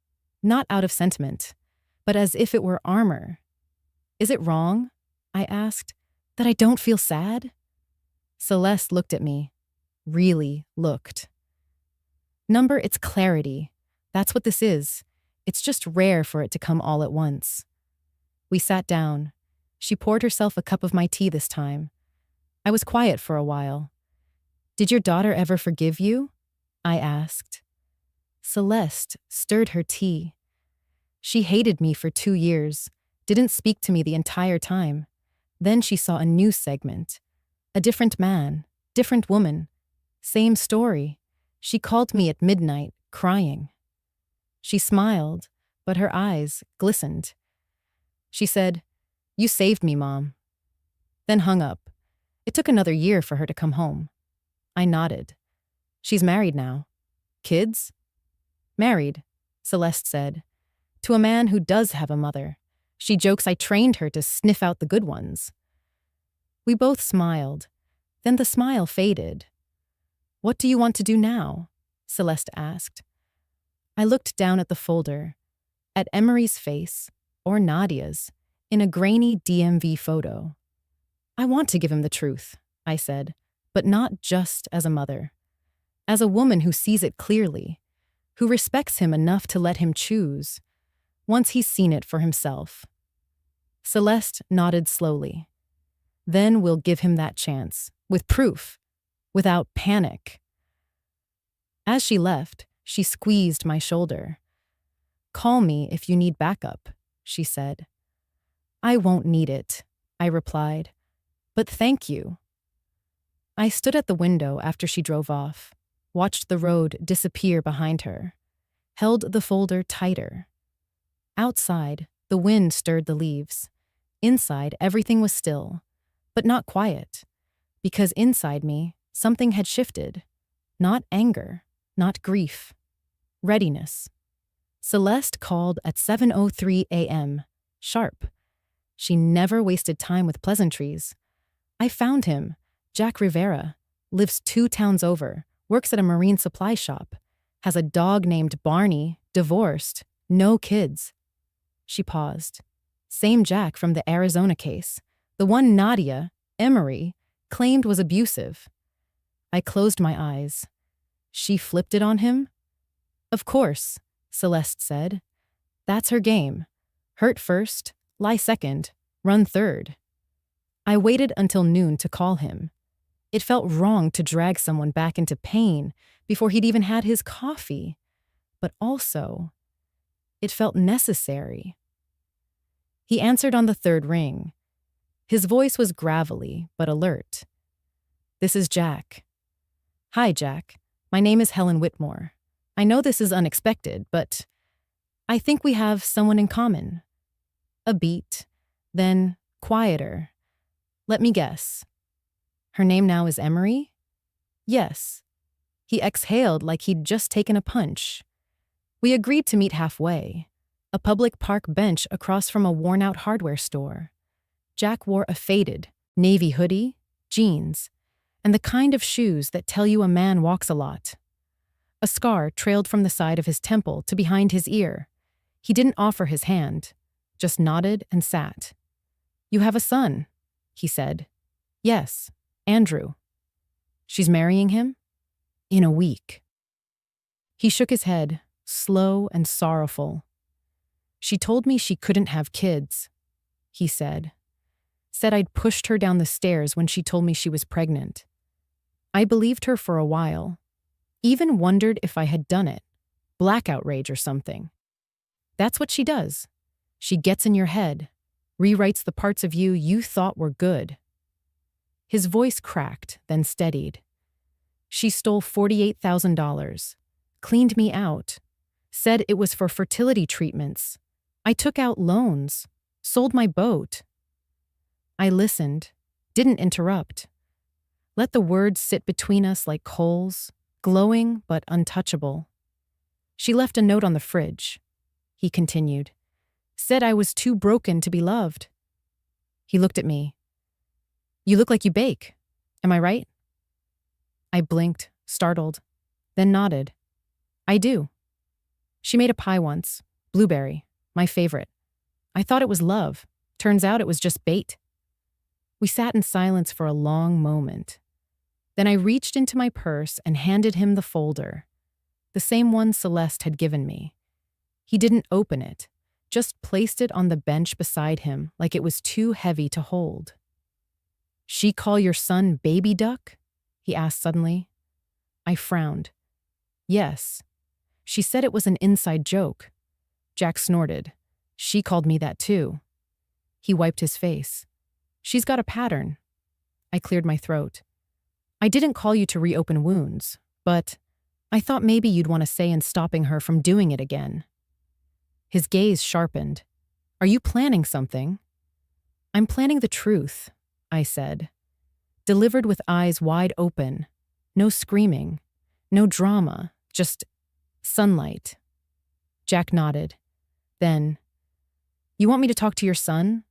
Not out of sentiment, but as if it were armor. Is it wrong, I asked, that I don't feel sad? Celeste looked at me. Really looked. Number its clarity. That's what this is. It's just rare for it to come all at once. We sat down. She poured herself a cup of my tea this time. I was quiet for a while. Did your daughter ever forgive you? I asked. Celeste stirred her tea. She hated me for 2 years, didn't speak to me the entire time. Then she saw a new segment. A different man, different woman. Same story. She called me at midnight, crying. She smiled, but her eyes glistened. She said, "You saved me, Mom." Then hung up. It took another year for her to come home. I nodded. She's married now. Kids? Married, Celeste said. To a man who does have a mother. She jokes I trained her to sniff out the good ones. We both smiled. Then the smile faded. What do you want to do now? Celeste asked. I looked down at the folder, at Emery's face, or Nadia's, in a grainy DMV photo. I want to give him the truth, I said, but not just as a mother. As a woman who sees it clearly, who respects him enough to let him choose, once he's seen it for himself. Celeste nodded slowly. Then we'll give him that chance, with proof, without panic. As she left, she squeezed my shoulder. Call me if you need backup, she said. I won't need it, I replied. But thank you. I stood at the window after she drove off, watched the road disappear behind her, held the folder tighter. Outside, the wind stirred the leaves. Inside, everything was still, but not quiet, because inside me, something had shifted. Not anger, not grief. Readiness. Celeste called at 7:03 a.m., sharp. She never wasted time with pleasantries. I found him, Jack Rivera, lives 2 towns over, works at a marine supply shop, has a dog named Barney, divorced, no kids. She paused. Same Jack from the Arizona case, the one Nadia, Emery, claimed was abusive. I closed my eyes. She flipped it on him? Of course, Celeste said. That's her game. Hurt first, lie second, run third. I waited until noon to call him. It felt wrong to drag someone back into pain before he'd even had his coffee. But also, it felt necessary. He answered on the 3rd ring. His voice was gravelly, but alert. This is Jack. Hi, Jack. My name is Helen Whitmore. I know this is unexpected, but I think we have someone in common. A beat, then quieter. Let me guess. Her name now is Emery? Yes. He exhaled like he'd just taken a punch. We agreed to meet halfway, a public park bench across from a worn-out hardware store. Jack wore a faded, navy hoodie, jeans, and the kind of shoes that tell you a man walks a lot. A scar trailed from the side of his temple to behind his ear. He didn't offer his hand, just nodded and sat. You have a son, he said. Yes, Andrew. She's marrying him? In a week. He shook his head, slow and sorrowful. She told me she couldn't have kids, he said. Said I'd pushed her down the stairs when she told me she was pregnant. I believed her for a while. Even wondered if I had done it. Blackout rage or something. That's what she does. She gets in your head, rewrites the parts of you you thought were good. His voice cracked, then steadied. She stole $48,000, cleaned me out, said it was for fertility treatments. I took out loans, sold my boat. I listened, didn't interrupt. Let the words sit between us like coals, glowing but untouchable. She left a note on the fridge. He continued. Said I was too broken to be loved. He looked at me. You look like you bake. Am I right? I blinked, startled, then nodded. I do. She made a pie once, blueberry, my favorite. I thought it was love. Turns out it was just bait. We sat in silence for a long moment. Then I reached into my purse and handed him the folder. the same one Celeste had given me. He didn't open it, just placed it on the bench beside him like it was too heavy to hold. "She call your son Baby Duck?" he asked suddenly. I frowned. "Yes. She said it was an inside joke." Jack snorted. "She called me that too." He wiped his face. "She's got a pattern." I cleared my throat. "I didn't call you to reopen wounds, but I thought maybe you'd want to say in stopping her from doing it again." His gaze sharpened. "Are you planning something?" "I'm planning the truth," I said, delivered with eyes wide open. No screaming, no drama, just sunlight. Jack nodded. Then, "You want me to talk to your son?"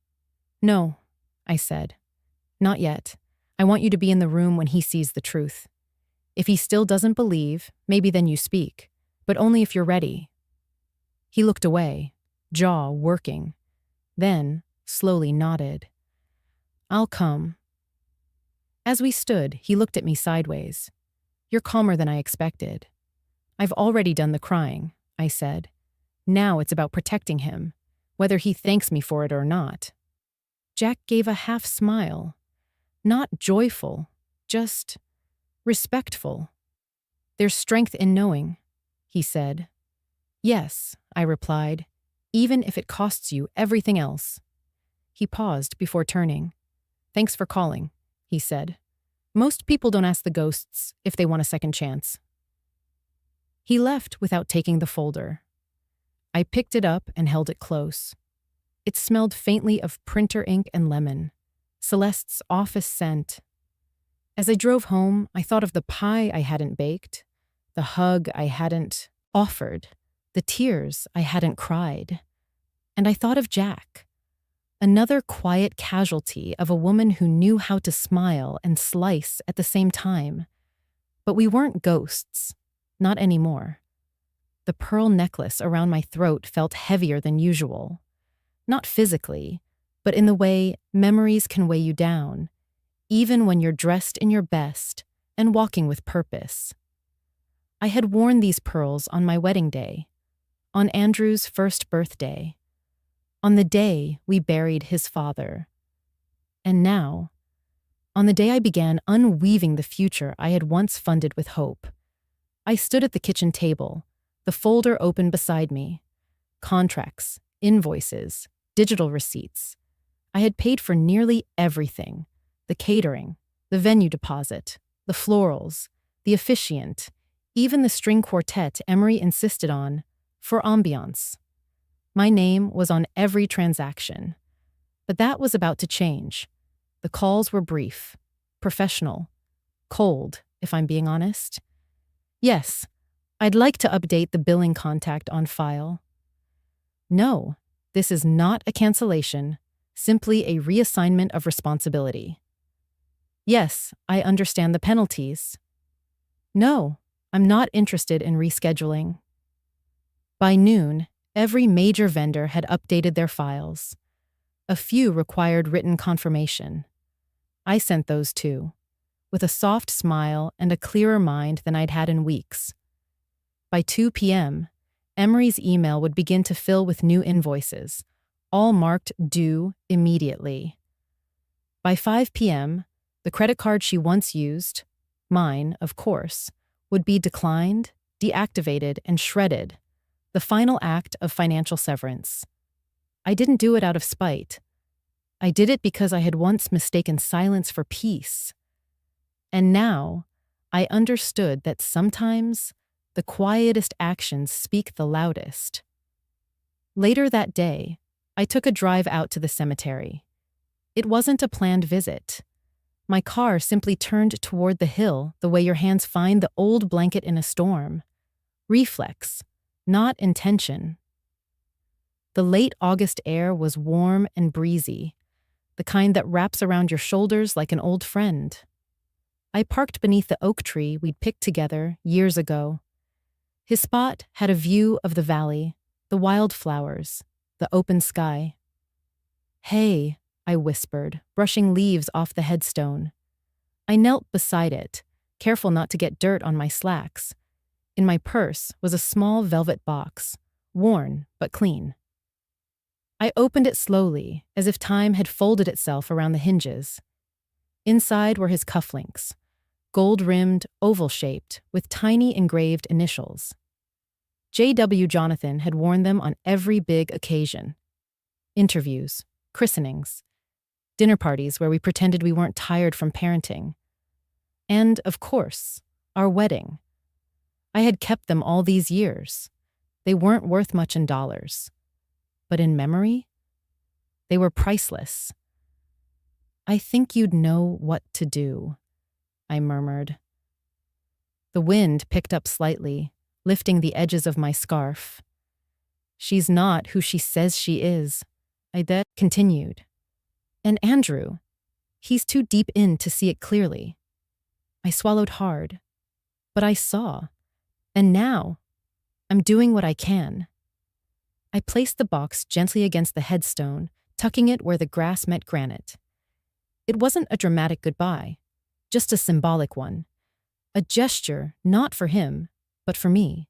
"No," I said. "Not yet. I want you to be in the room when he sees the truth. If he still doesn't believe, maybe then you speak, but only if you're ready." He looked away, jaw working, then slowly nodded. "I'll come." As we stood, he looked at me sideways. "You're calmer than I expected." "I've already done the crying," I said. "Now it's about protecting him, whether he thanks me for it or not." Jack gave a half smile. Not joyful, just respectful. "There's strength in knowing," he said. "Yes," I replied, "even if it costs you everything else." He paused before turning. "Thanks for calling," he said. "Most people don't ask the ghosts if they want a second chance." He left without taking the folder. I picked it up and held it close. It smelled faintly of printer ink and lemon, Celeste's office scent. As I drove home, I thought of the pie I hadn't baked, the hug I hadn't offered, the tears I hadn't cried. And I thought of Jack, another quiet casualty of a woman who knew how to smile and slice at the same time. But we weren't ghosts, not anymore. The pearl necklace around my throat felt heavier than usual. Not physically, but in the way memories can weigh you down, even when you're dressed in your best and walking with purpose. I had worn these pearls on my wedding day, on Andrew's first birthday, on the day we buried his father. And now, on the day I began unweaving the future I had once funded with hope, I stood at the kitchen table, the folder open beside me. Contracts, invoices, digital receipts. I had paid for nearly everything: the catering, the venue deposit, the florals, the officiant, even the string quartet Emery insisted on for ambiance. My name was on every transaction. But that was about to change. The calls were brief, professional, cold, if I'm being honest. "Yes, I'd like to update the billing contact on file." "No, this is not a cancellation, simply a reassignment of responsibility." "Yes, I understand the penalties." "No, I'm not interested in rescheduling." By noon, every major vendor had updated their files. A few required written confirmation. I sent those too, with a soft smile and a clearer mind than I'd had in weeks. By 2 p.m., Emery's email would begin to fill with new invoices, all marked due immediately. By 5 p.m., the credit card she once used, mine, of course, would be declined, deactivated, and shredded, the final act of financial severance. I didn't do it out of spite. I did it because I had once mistaken silence for peace. And now, I understood that sometimes the quietest actions speak the loudest. Later that day, I took a drive out to the cemetery. It wasn't a planned visit. My car simply turned toward the hill the way your hands find the old blanket in a storm. Reflex, not intention. The late August air was warm and breezy, the kind that wraps around your shoulders like an old friend. I parked beneath the oak tree we'd picked together years ago. His spot had a view of the valley, the wildflowers, the open sky. "Hey," I whispered, brushing leaves off the headstone. I knelt beside it, careful not to get dirt on my slacks. In my purse was a small velvet box, worn but clean. I opened it slowly, as if time had folded itself around the hinges. Inside were his cufflinks, gold-rimmed, oval-shaped, with tiny engraved initials. J.W. Jonathan had worn them on every big occasion. Interviews, christenings, dinner parties where we pretended we weren't tired from parenting. And, of course, our wedding. I had kept them all these years. They weren't worth much in dollars. But in memory, they were priceless. "I think you'd know what to do," I murmured. The wind picked up slightly, lifting the edges of my scarf. "She's not who she says she is," I then continued. "And Andrew, he's too deep in to see it clearly." I swallowed hard. But I saw. And now, I'm doing what I can. I placed the box gently against the headstone, tucking it where the grass met granite. It wasn't a dramatic goodbye, just a symbolic one. A gesture not for him, but for me.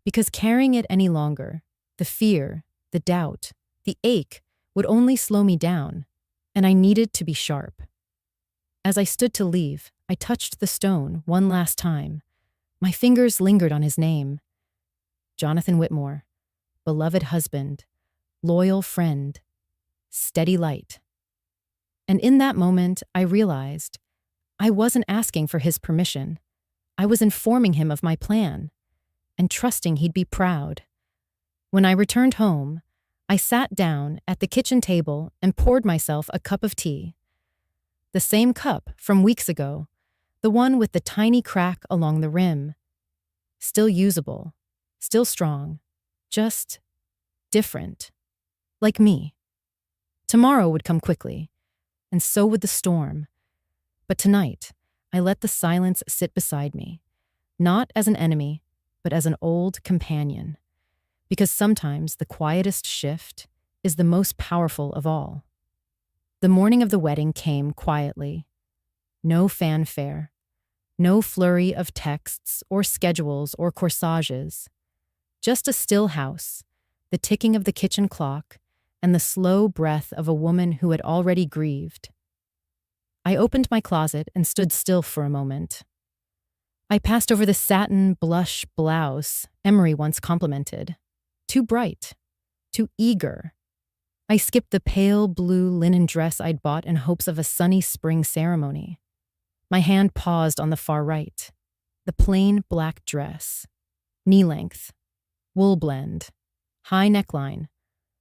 Because carrying it any longer, the fear, the doubt, the ache would only slow me down, and I needed to be sharp. As I stood to leave, I touched the stone one last time. My fingers lingered on his name. Jonathan Whitmore, beloved husband, loyal friend, steady light. And in that moment, I realized I wasn't asking for his permission. I was informing him of my plan and trusting he'd be proud. When I returned home, I sat down at the kitchen table and poured myself a cup of tea. The same cup from weeks ago, the one with the tiny crack along the rim. Still usable, still strong, just different. Like me. Tomorrow would come quickly, and so would the storm. But tonight, I let the silence sit beside me, not as an enemy, but as an old companion. Because sometimes the quietest shift is the most powerful of all. The morning of the wedding came quietly. No fanfare. No flurry of texts or schedules or corsages. Just a still house, the ticking of the kitchen clock, and the slow breath of a woman who had already grieved. I opened my closet and stood still for a moment. I passed over the satin blush blouse Emery once complimented. Too bright, too eager. I skipped the pale blue linen dress I'd bought in hopes of a sunny spring ceremony. My hand paused on the far right. The plain black dress. Knee-length. Wool blend. High neckline.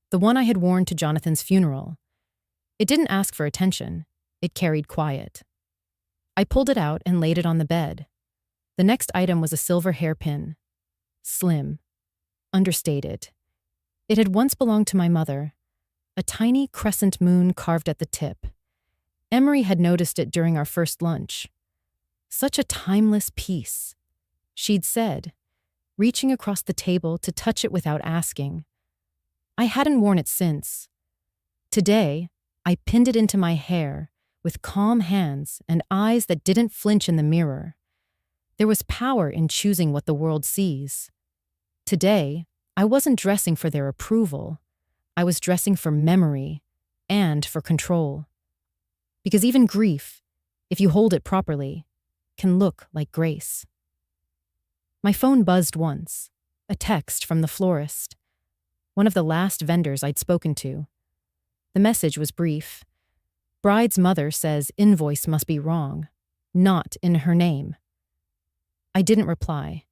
The one I had worn to Jonathan's funeral. It didn't ask for attention. It carried quiet. I pulled it out and laid it on the bed. The next item was a silver hairpin. Slim. Understated. It had once belonged to my mother. A tiny crescent moon carved at the tip. Emery had noticed it during our first lunch. Such a timeless piece, she'd said, reaching across the table to touch it without asking. I hadn't worn it since. Today, I pinned it into my hair with calm hands and eyes that didn't flinch in the mirror. There was power in choosing what the world sees. Today, I wasn't dressing for their approval. I was dressing for memory and for control. Because even grief, if you hold it properly, can look like grace. My phone buzzed once, a text from the florist, one of the last vendors I'd spoken to. The message was brief. Bride's mother says invoice must be wrong, not in her name. I didn't reply.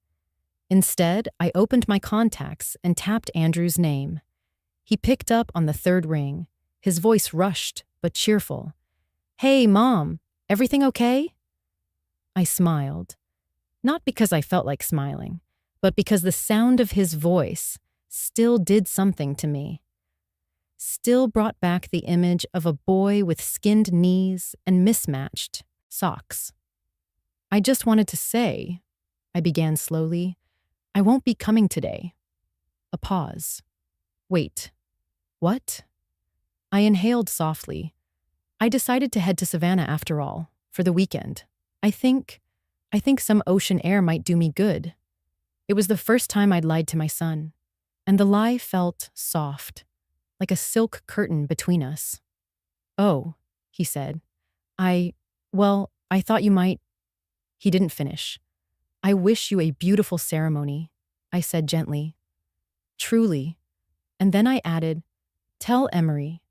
Instead, I opened my contacts and tapped Andrew's name. He picked up on the third ring, his voice rushed but cheerful. "Hey, Mom, everything okay?" I smiled. Not because I felt like smiling, but because the sound of his voice still did something to me. Still brought back the image of a boy with skinned knees and mismatched socks. "I just wanted to say," I began slowly, "I won't be coming today." A pause. "Wait. What?" I inhaled softly. I decided to head to Savannah after all, for the weekend. I think some ocean air might do me good. It was the first time I'd lied to my son, and the lie felt soft, like a silk curtain between us. "Oh," he said. I thought you might." He didn't finish. "I wish you a beautiful ceremony," I said gently. "Truly." And then I added, "Tell Emery.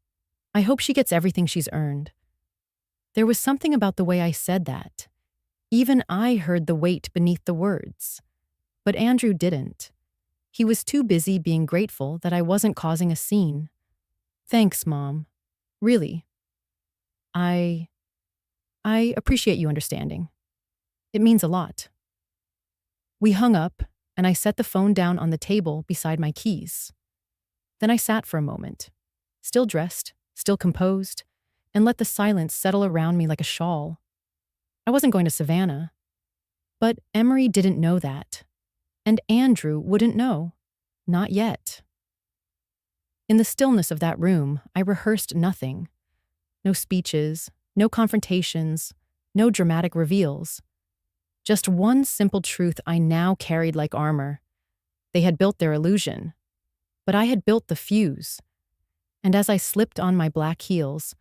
I hope she gets everything she's earned." There was something about the way I said that. Even I heard the weight beneath the words. But Andrew didn't. He was too busy being grateful that I wasn't causing a scene. "Thanks, Mom. Really. I I appreciate you understanding. It means a lot." We hung up, and I set the phone down on the table beside my keys. Then I sat for a moment, still dressed, still composed, and let the silence settle around me like a shawl. I wasn't going to Savannah. But Emery didn't know that. And Andrew wouldn't know. Not yet. In the stillness of that room, I rehearsed nothing. No speeches, no confrontations, no dramatic reveals. Just one simple truth I now carried like armor. They had built their illusion, but I had built the fuse. And as I slipped on my black heels,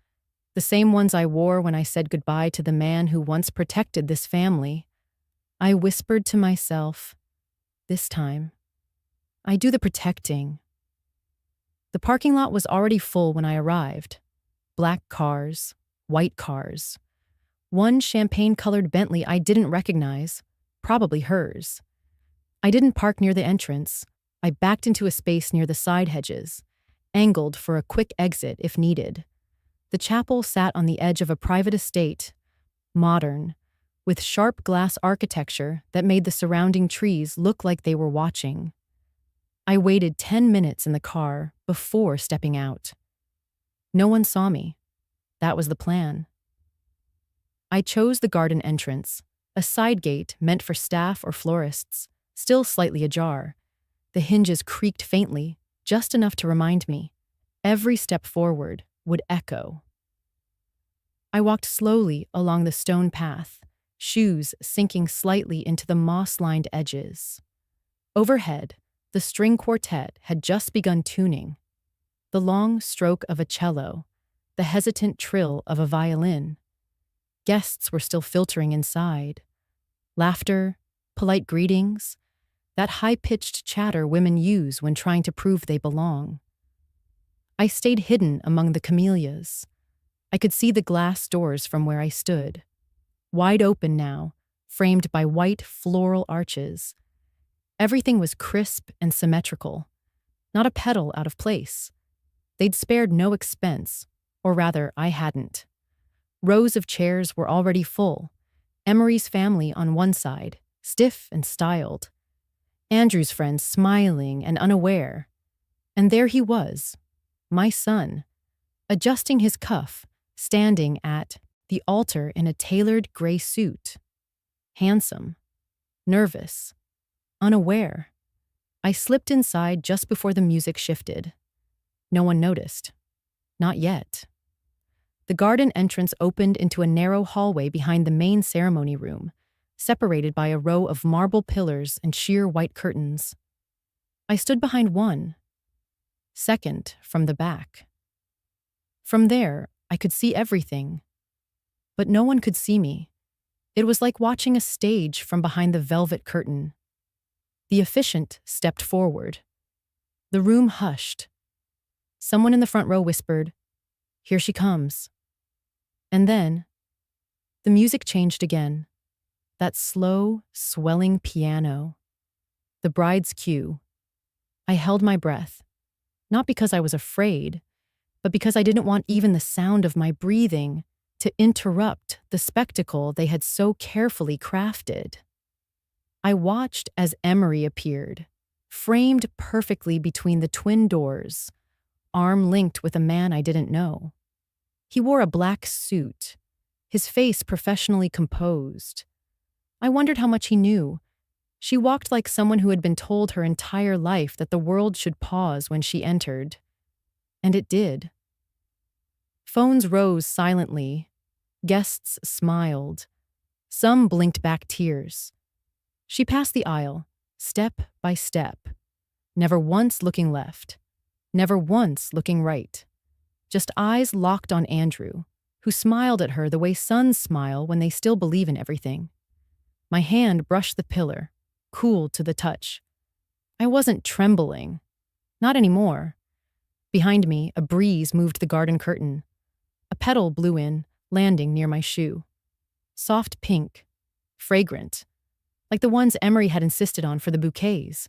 the same ones I wore when I said goodbye to the man who once protected this family, I whispered to myself, "This time, I do the protecting." The parking lot was already full when I arrived. Black cars, white cars. One champagne-colored Bentley I didn't recognize, probably hers. I didn't park near the entrance. I backed into a space near the side hedges, angled for a quick exit if needed. The chapel sat on the edge of a private estate, modern, with sharp glass architecture that made the surrounding trees look like they were watching. I waited 10 minutes in the car before stepping out. No one saw me. That was the plan. I chose the garden entrance, a side gate meant for staff or florists, still slightly ajar. The hinges creaked faintly, just enough to remind me. Every step forward would echo. I walked slowly along the stone path, shoes sinking slightly into the moss-lined edges. Overhead, the string quartet had just begun tuning. The long stroke of a cello, the hesitant trill of a violin. Guests were still filtering inside. Laughter, polite greetings, that high-pitched chatter women use when trying to prove they belong. I stayed hidden among the camellias. I could see the glass doors from where I stood. Wide open now, framed by white floral arches. Everything was crisp and symmetrical, not a petal out of place. They'd spared no expense, or rather, I hadn't. Rows of chairs were already full. Emery's family on one side, stiff and styled. Andrew's friends smiling and unaware. And there he was, my son, adjusting his cuff, standing at the altar in a tailored gray suit. Handsome, nervous, unaware. I slipped inside just before the music shifted. No one noticed. Not yet. The garden entrance opened into a narrow hallway behind the main ceremony room, separated by a row of marble pillars and sheer white curtains. I stood behind one, second from the back. From there, I could see everything, but no one could see me. It was like watching a stage from behind the velvet curtain. The officiant stepped forward. The room hushed. Someone in the front row whispered, "Here she comes." And then, the music changed again. That slow, swelling piano. The bride's cue. I held my breath, not because I was afraid, but because I didn't want even the sound of my breathing to interrupt the spectacle they had so carefully crafted. I watched as Emery appeared, framed perfectly between the twin doors, arm linked with a man I didn't know. He wore a black suit, his face professionally composed. I wondered how much he knew. She walked like someone who had been told her entire life that the world should pause when she entered. And it did. Phones rose silently. Guests smiled. Some blinked back tears. She passed the aisle, step by step, never once looking left, never once looking right. Just eyes locked on Andrew, who smiled at her the way sons smile when they still believe in everything. My hand brushed the pillar, cool to the touch. I wasn't trembling. Not anymore. Behind me, a breeze moved the garden curtain. A petal blew in, landing near my shoe. Soft pink, fragrant, like the ones Emery had insisted on for the bouquets.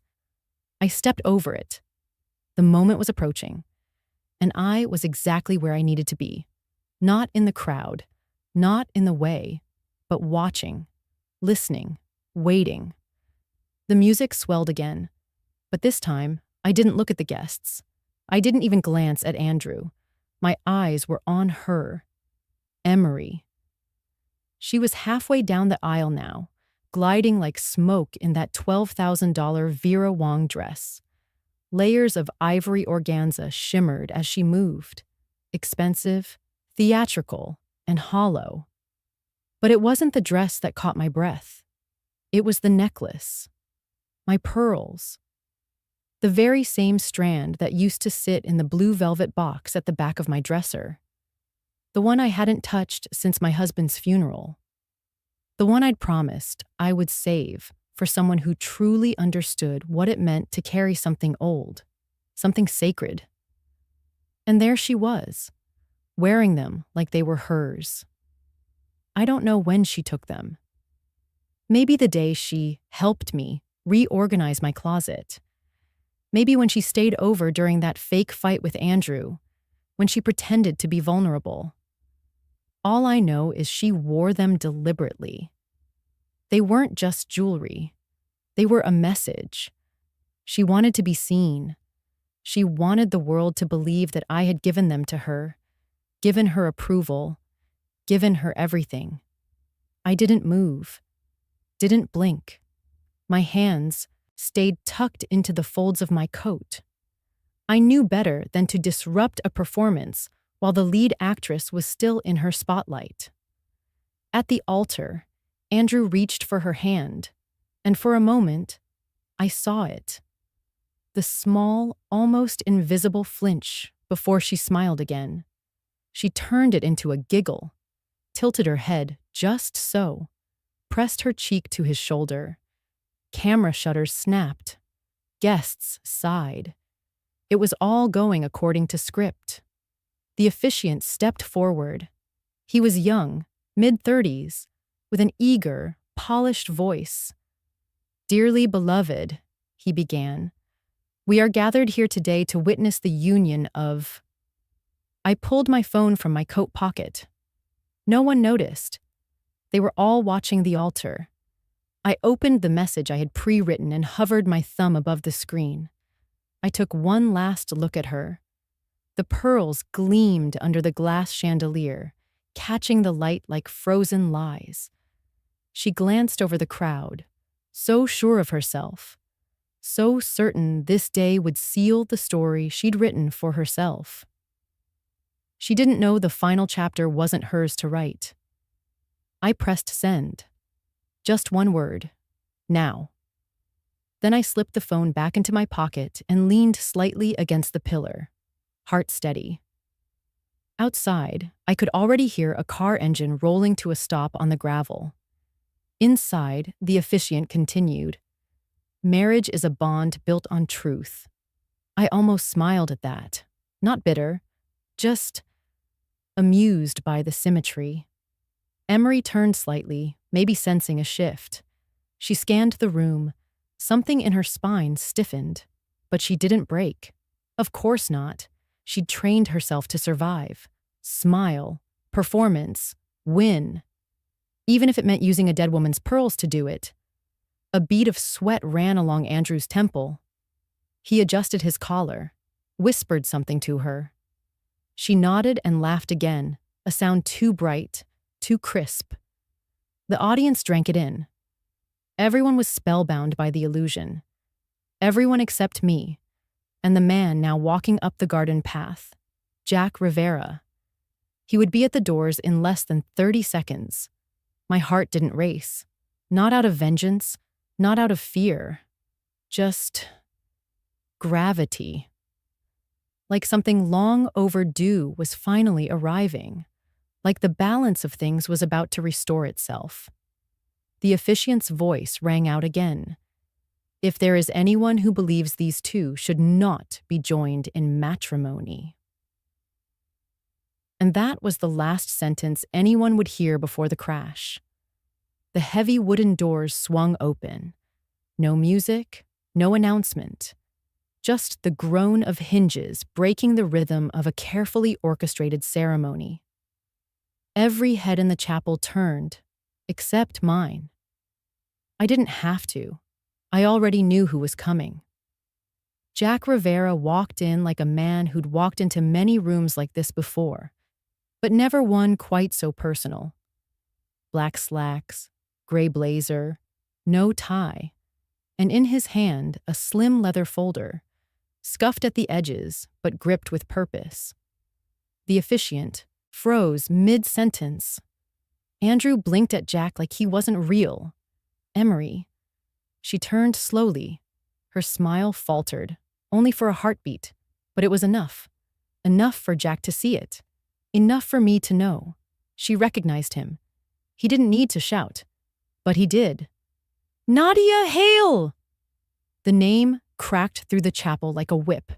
I stepped over it. The moment was approaching, and I was exactly where I needed to be. Not in the crowd, not in the way, but watching, listening, waiting. The music swelled again, but this time, I didn't look at the guests. I didn't even glance at Andrew. My eyes were on her. Emery. She was halfway down the aisle now, gliding like smoke in that $12,000 Vera Wang dress. Layers of ivory organza shimmered as she moved, expensive, theatrical, and hollow. But it wasn't the dress that caught my breath. It was the necklace. My pearls. The very same strand that used to sit in the blue velvet box at the back of my dresser. The one I hadn't touched since my husband's funeral. The one I'd promised I would save for someone who truly understood what it meant to carry something old, something sacred. And there she was, wearing them like they were hers. I don't know when she took them. Maybe the day she helped me reorganize my closet. Maybe when she stayed over during that fake fight with Andrew, when she pretended to be vulnerable. All I know is she wore them deliberately. They weren't just jewelry. They were a message. She wanted to be seen. She wanted the world to believe that I had given them to her, given her approval, given her everything. I didn't move, didn't blink. My hands stayed tucked into the folds of my coat. I knew better than to disrupt a performance while the lead actress was still in her spotlight. At the altar, Andrew reached for her hand, and for a moment, I saw it. The small, almost invisible flinch before she smiled again. She turned it into a giggle, tilted her head just so, pressed her cheek to his shoulder. Camera shutters snapped. Guests sighed. It was all going according to script. The officiant stepped forward. He was young, mid-30s, with an eager, polished voice. "Dearly beloved," he began, "we are gathered here today to witness the union of—" I pulled my phone from my coat pocket. No one noticed. They were all watching the altar. I opened the message I had pre-written and hovered my thumb above the screen. I took one last look at her. The pearls gleamed under the glass chandelier, catching the light like frozen lies. She glanced over the crowd, so sure of herself, so certain this day would seal the story she'd written for herself. She didn't know the final chapter wasn't hers to write. I pressed send. Just one word. Now. Then I slipped the phone back into my pocket and leaned slightly against the pillar, heart steady. Outside, I could already hear a car engine rolling to a stop on the gravel. Inside, the officiant continued. Marriage is a bond built on truth. I almost smiled at that. Not bitter, just amused by the symmetry. Emery turned slightly, maybe sensing a shift. She scanned the room. Something in her spine stiffened, but she didn't break. Of course not. She'd trained herself to survive, smile, performance, win. Even if it meant using a dead woman's pearls to do it. A bead of sweat ran along Andrew's temple. He adjusted his collar, whispered something to her. She nodded and laughed again, a sound too bright, too crisp. The audience drank it in. Everyone was spellbound by the illusion. Everyone except me, and the man now walking up the garden path, Jack Rivera. He would be at the doors in less than 30 seconds. My heart didn't race. Not out of vengeance, not out of fear. just gravity. Like something long overdue was finally arriving. Like the balance of things was about to restore itself. The officiant's voice rang out again. If there is anyone who believes these two should not be joined in matrimony. And that was the last sentence anyone would hear before the crash. The heavy wooden doors swung open. No music, no announcement. Just the groan of hinges breaking the rhythm of a carefully orchestrated ceremony. Every head in the chapel turned, except mine. I didn't have to. I already knew who was coming. Jack Rivera walked in like a man who'd walked into many rooms like this before, but never one quite so personal. Black slacks, gray blazer, no tie, and in his hand a slim leather folder, scuffed at the edges but gripped with purpose. The officiant froze mid-sentence. Andrew blinked at Jack like he wasn't real. Emery. She turned slowly. Her smile faltered, only for a heartbeat, but it was enough. Enough for Jack to see it. Enough for me to know. She recognized him. He didn't need to shout, but he did. Nadia Hale! The name cracked through the chapel like a whip.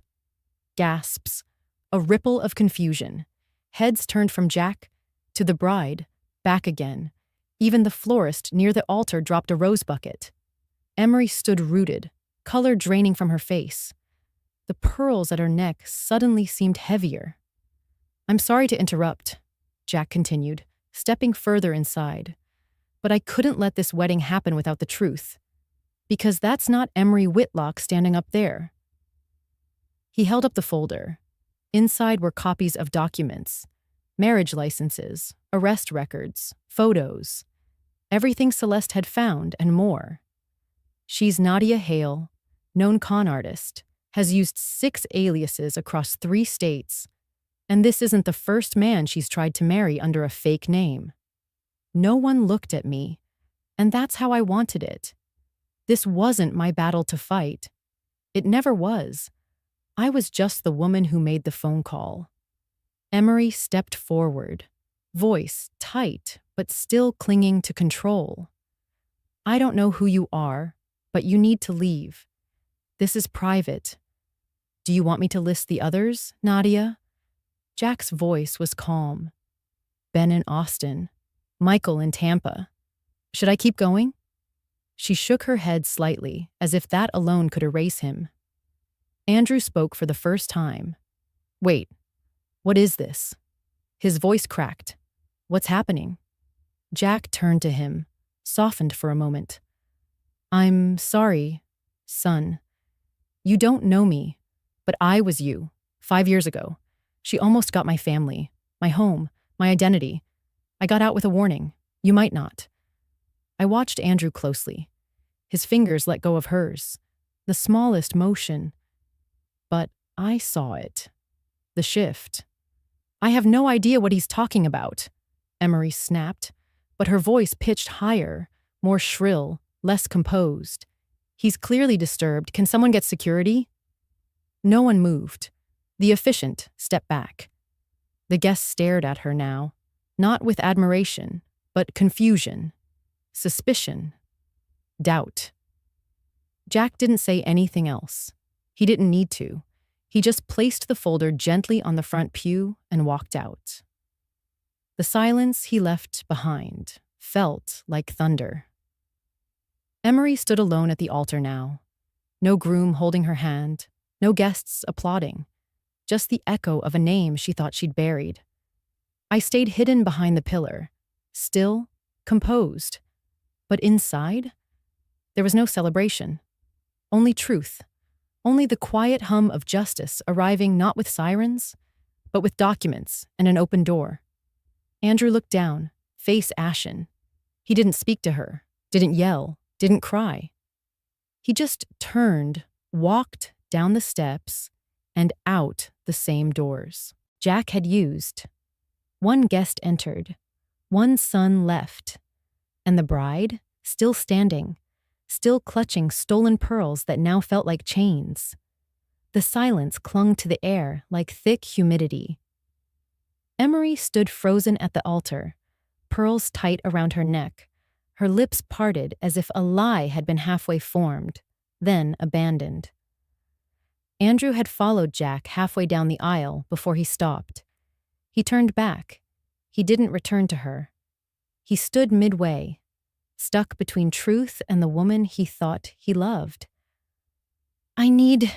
Gasps. A ripple of confusion. Heads turned from Jack to the bride, back again. Even the florist near the altar dropped a rose bucket. Emery stood rooted, color draining from her face. The pearls at her neck suddenly seemed heavier. I'm sorry to interrupt, Jack continued, stepping further inside. But I couldn't let this wedding happen without the truth. Because that's not Emery Whitlock standing up there. He held up the folder. Inside were copies of documents, marriage licenses, arrest records, photos, everything Celeste had found and more. She's Nadia Hale, known con artist, has used 6 aliases across 3 states, and this isn't the first man she's tried to marry under a fake name. No one looked at me, and that's how I wanted it. This wasn't my battle to fight. It never was. I was just the woman who made the phone call. Emery stepped forward, voice tight but still clinging to control. I don't know who you are, but you need to leave. This is private. Do you want me to list the others, Nadia? Jack's voice was calm. Ben in Austin. Michael in Tampa. Should I keep going? She shook her head slightly, as if that alone could erase him. Andrew spoke for the first time. Wait, what is this? His voice cracked. What's happening? Jack turned to him, softened for a moment. I'm sorry, son. You don't know me, but I was you, 5 years ago. She almost got my family, my home, my identity. I got out with a warning. You might not. I watched Andrew closely. His fingers let go of hers, the smallest motion. But I saw it. The shift. I have no idea what he's talking about, Emery snapped, but her voice pitched higher, more shrill, less composed. He's clearly disturbed. Can someone get security? No one moved. The officiant stepped back. The guests stared at her now, not with admiration, but confusion, suspicion, doubt. Jack didn't say anything else. He didn't need to. He just placed the folder gently on the front pew and walked out. The silence he left behind felt like thunder. Emery stood alone at the altar now. No groom holding her hand, no guests applauding, just the echo of a name she thought she'd buried. I stayed hidden behind the pillar, still, composed. But inside, there was no celebration, only truth. Only the quiet hum of justice arriving not with sirens, but with documents and an open door. Andrew looked down, face ashen. He didn't speak to her, didn't yell, didn't cry. He just turned, walked down the steps, and out the same doors Jack had used. One guest entered, one son left, and the bride, still standing, still clutching stolen pearls that now felt like chains. The silence clung to the air like thick humidity. Emery stood frozen at the altar, pearls tight around her neck, her lips parted as if a lie had been halfway formed, then abandoned. Andrew had followed Jack halfway down the aisle before he stopped. He turned back. He didn't return to her. He stood midway, stuck between truth and the woman he thought he loved. I need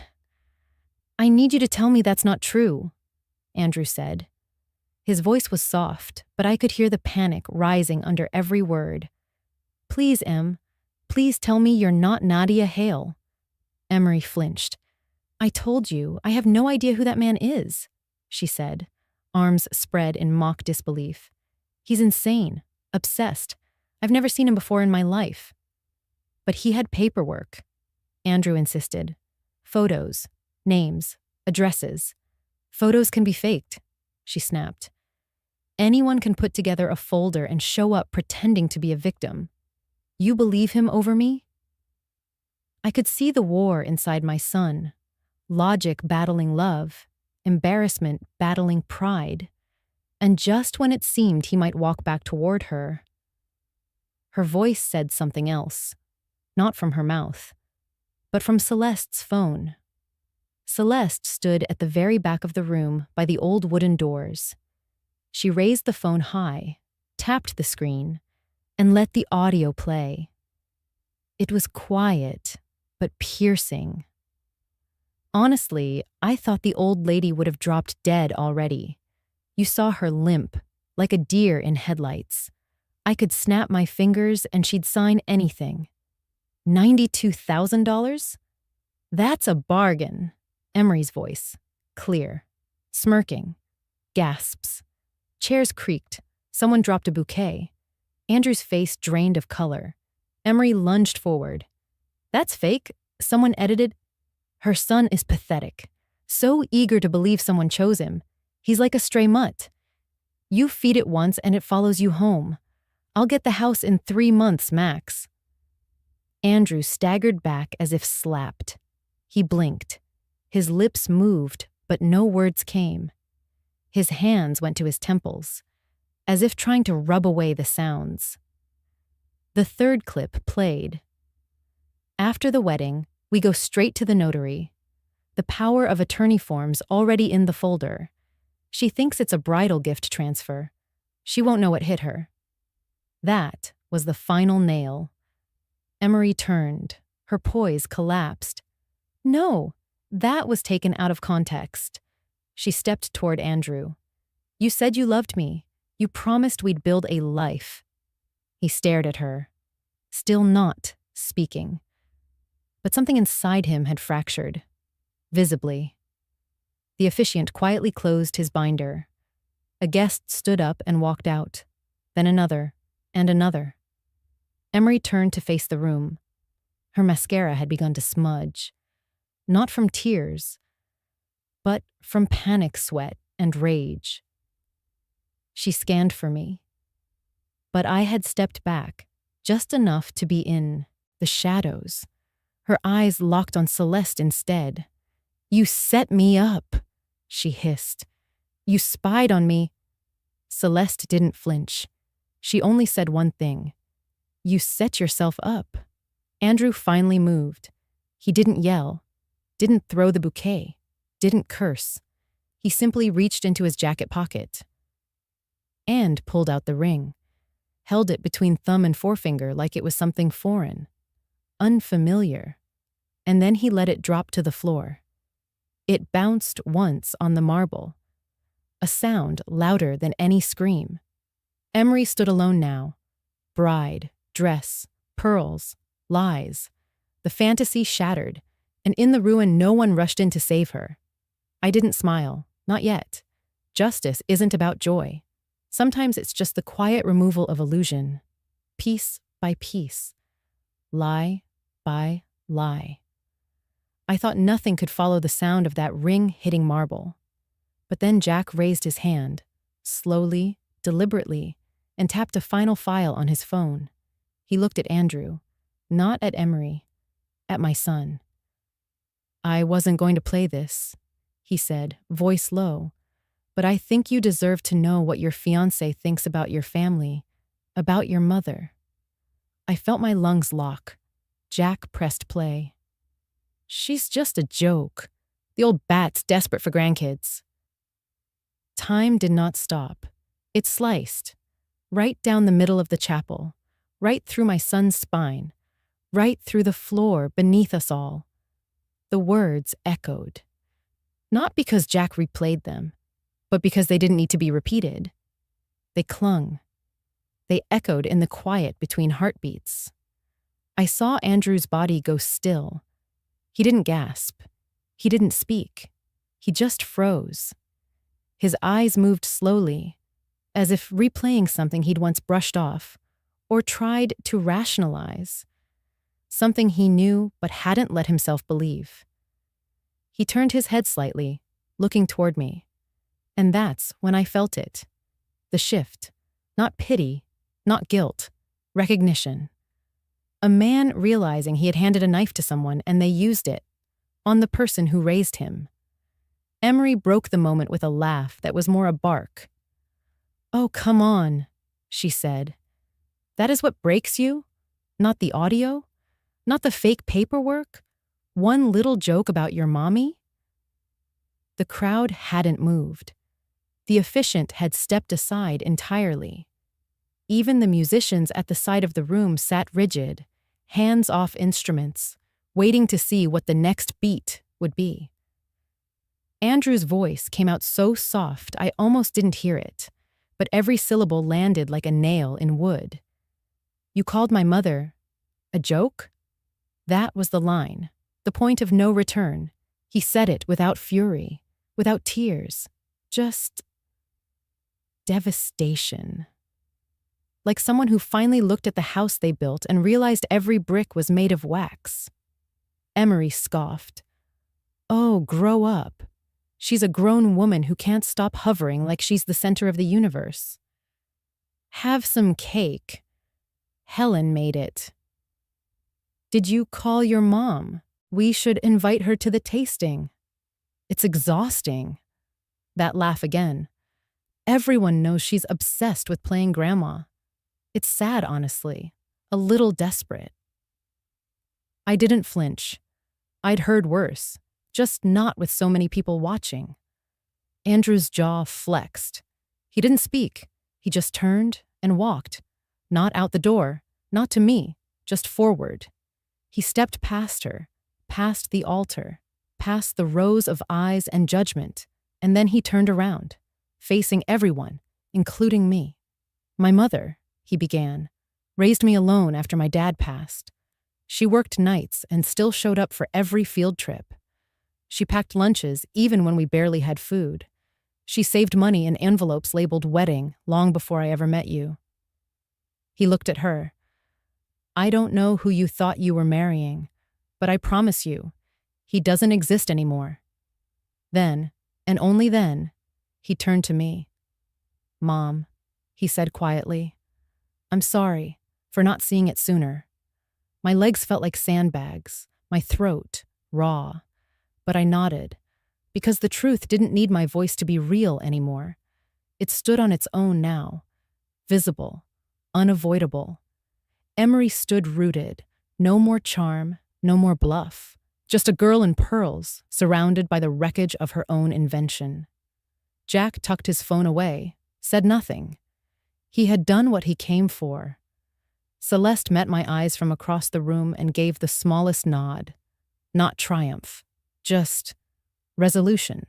you to tell me that's not true, Andrew said. His voice was soft, but I could hear the panic rising under every word. Please, Em, please tell me you're not Nadia Hale. Emery flinched. I told you, I have no idea who that man is, she said, arms spread in mock disbelief. He's insane, obsessed. I've never seen him before in my life. But he had paperwork, Andrew insisted. Photos, names, addresses. Photos can be faked, she snapped. Anyone can put together a folder and show up pretending to be a victim. You believe him over me? I could see the war inside my son. Logic battling love, embarrassment battling pride. And just when it seemed he might walk back toward her, her voice said something else, not from her mouth, but from Celeste's phone. Celeste stood at the very back of the room by the old wooden doors. She raised the phone high, tapped the screen, and let the audio play. It was quiet, but piercing. Honestly, I thought the old lady would have dropped dead already. You saw her limp, like a deer in headlights. I could snap my fingers and she'd sign anything. $92,000? That's a bargain. Emery's voice, clear, smirking, gasps. Chairs creaked. Someone dropped a bouquet. Andrew's face drained of color. Emery lunged forward. That's fake. Someone edited. Her son is pathetic. So eager to believe someone chose him. He's like a stray mutt. You feed it once and it follows you home. I'll get the house in 3 months max. Andrew staggered back as if slapped. He blinked. His lips moved, but no words came. His hands went to his temples, as if trying to rub away the sounds. The third clip played. After the wedding, we go straight to the notary. The power of attorney forms already in the folder. She thinks it's a bridal gift transfer. She won't know what hit her. That was the final nail. Emery turned. Her poise collapsed. No, that was taken out of context. She stepped toward Andrew. You said you loved me. You promised we'd build a life. He stared at her, still not speaking. But something inside him had fractured, visibly. The officiant quietly closed his binder. A guest stood up and walked out, then another, and another. Emery turned to face the room. Her mascara had begun to smudge, not from tears, but from panic sweat and rage. She scanned for me, but I had stepped back, just enough to be in the shadows. Her eyes locked on Celeste instead. You set me up, she hissed. You spied on me. Celeste didn't flinch. She only said one thing. You set yourself up. Andrew finally moved. He didn't yell, didn't throw the bouquet, didn't curse. He simply reached into his jacket pocket and pulled out the ring, held it between thumb and forefinger like it was something foreign, unfamiliar, and then he let it drop to the floor. It bounced once on the marble, a sound louder than any scream. Emery stood alone now. Bride, dress, pearls, lies. The fantasy shattered, and in the ruin no one rushed in to save her. I didn't smile, not yet. Justice isn't about joy. Sometimes it's just the quiet removal of illusion, piece by piece, lie by lie. I thought nothing could follow the sound of that ring hitting marble. But then Jack raised his hand, slowly, deliberately, and tapped a final file on his phone. He looked at Andrew. Not at Emery, at my son. I wasn't going to play this, he said, voice low, but I think you deserve to know what your fiancé thinks about your family, about your mother. I felt my lungs lock. Jack pressed play. She's just a joke. The old bat's desperate for grandkids. Time did not stop. It sliced, right down the middle of the chapel, right through my son's spine, right through the floor beneath us all. The words echoed. Not because Jack replayed them, but because they didn't need to be repeated. They clung. They echoed in the quiet between heartbeats. I saw Andrew's body go still. He didn't gasp. He didn't speak. He just froze. His eyes moved slowly, as if replaying something he'd once brushed off, or tried to rationalize. Something he knew but hadn't let himself believe. He turned his head slightly, looking toward me. And that's when I felt it. The shift. Not pity, not guilt. Recognition. A man realizing he had handed a knife to someone and they used it. On the person who raised him. Emery broke the moment with a laugh that was more a bark. Oh, come on, she said. That is what breaks you? Not the audio? Not the fake paperwork? One little joke about your mommy? The crowd hadn't moved. The officiant had stepped aside entirely. Even the musicians at the side of the room sat rigid, hands off instruments, waiting to see what the next beat would be. Andrew's voice came out so soft I almost didn't hear it, but every syllable landed like a nail in wood. You called my mother a joke? That was the line, the point of no return. He said it without fury, without tears, just devastation. Like someone who finally looked at the house they built and realized every brick was made of wax. Emery scoffed. Oh, grow up. She's a grown woman who can't stop hovering like she's the center of the universe. Have some cake. Helen made it. Did you call your mom? We should invite her to the tasting. It's exhausting. That laugh again. Everyone knows she's obsessed with playing grandma. It's sad, honestly. A little desperate. I didn't flinch. I'd heard worse. Just not with so many people watching. Andrew's jaw flexed. He didn't speak. He just turned and walked. Not out the door, not to me, just forward. He stepped past her, past the altar, past the rows of eyes and judgment, and then he turned around, facing everyone, including me. My mother, he began, raised me alone after my dad passed. She worked nights and still showed up for every field trip. She packed lunches even when we barely had food. She saved money in envelopes labeled wedding long before I ever met you. He looked at her. I don't know who you thought you were marrying, but I promise you, he doesn't exist anymore. Then, and only then, he turned to me. Mom, he said quietly, I'm sorry for not seeing it sooner. My legs felt like sandbags, my throat raw. But I nodded, because the truth didn't need my voice to be real anymore. It stood on its own now, visible, unavoidable. Emery stood rooted, no more charm, no more bluff, just a girl in pearls, surrounded by the wreckage of her own invention. Jack tucked his phone away, said nothing. He had done what he came for. Celeste met my eyes from across the room and gave the smallest nod. Not triumph. Just resolution.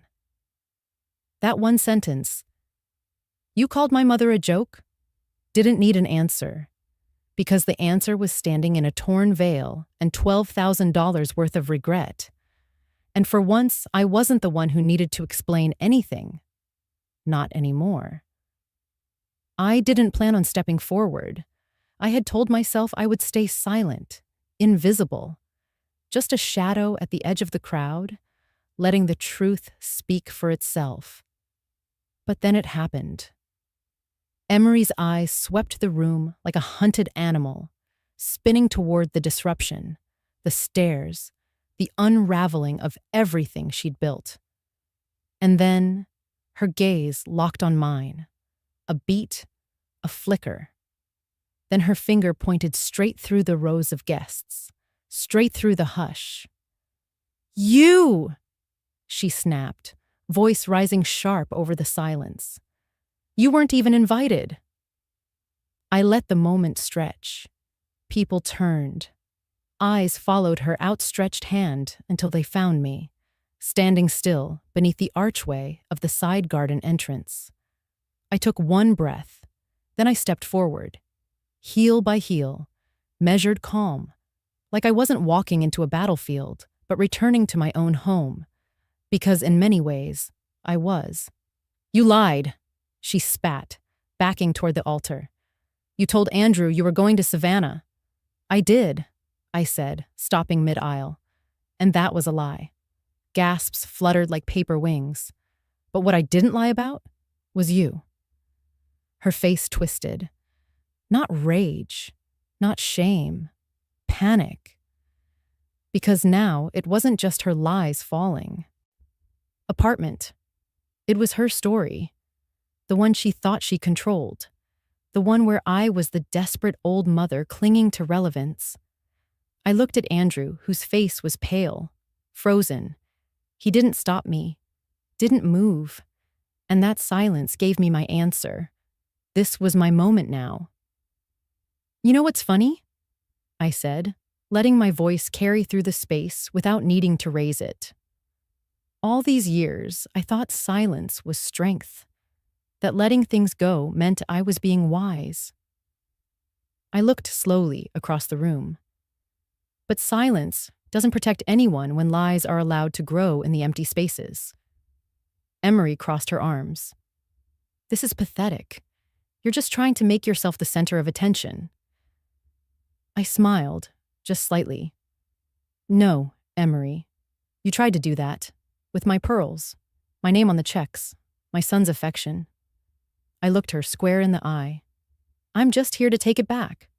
That one sentence, you called my mother a joke, didn't need an answer, because the answer was standing in a torn veil and $12,000 worth of regret. And for once, I wasn't the one who needed to explain anything. Not anymore. I didn't plan on stepping forward. I had told myself I would stay silent, invisible. Just a shadow at the edge of the crowd, letting the truth speak for itself. But then it happened. Emery's eyes swept the room like a hunted animal, spinning toward the disruption, the stairs, the unraveling of everything she'd built. And then, her gaze locked on mine, a beat, a flicker. Then her finger pointed straight through the rows of guests, straight through the hush. "You!" she snapped, voice rising sharp over the silence. "You weren't even invited." I let the moment stretch. People turned. Eyes followed her outstretched hand until they found me, standing still beneath the archway of the side garden entrance. I took one breath, then I stepped forward, heel by heel, measured calm, like I wasn't walking into a battlefield, but returning to my own home, because in many ways, I was. "You lied," she spat, backing toward the altar. "You told Andrew you were going to Savannah." "I did," I said, stopping mid-aisle. And that was a lie. Gasps fluttered like paper wings. But what I didn't lie about was you. Her face twisted. Not rage, not shame, panic. Because now it wasn't just her lies falling. Apartment. It was her story. The one she thought she controlled. The one where I was the desperate old mother clinging to relevance. I looked at Andrew, whose face was pale, frozen. He didn't stop me, didn't move. And that silence gave me my answer. This was my moment now. "You know what's funny?" I said, letting my voice carry through the space without needing to raise it. All these years, I thought silence was strength, that letting things go meant I was being wise. I looked slowly across the room. But silence doesn't protect anyone when lies are allowed to grow in the empty spaces. Emery crossed her arms. "This is pathetic. You're just trying to make yourself the center of attention." I smiled, just slightly. "No, Emery. You tried to do that. With my pearls, my name on the checks, my son's affection." I looked her square in the eye. "I'm just here to take it back."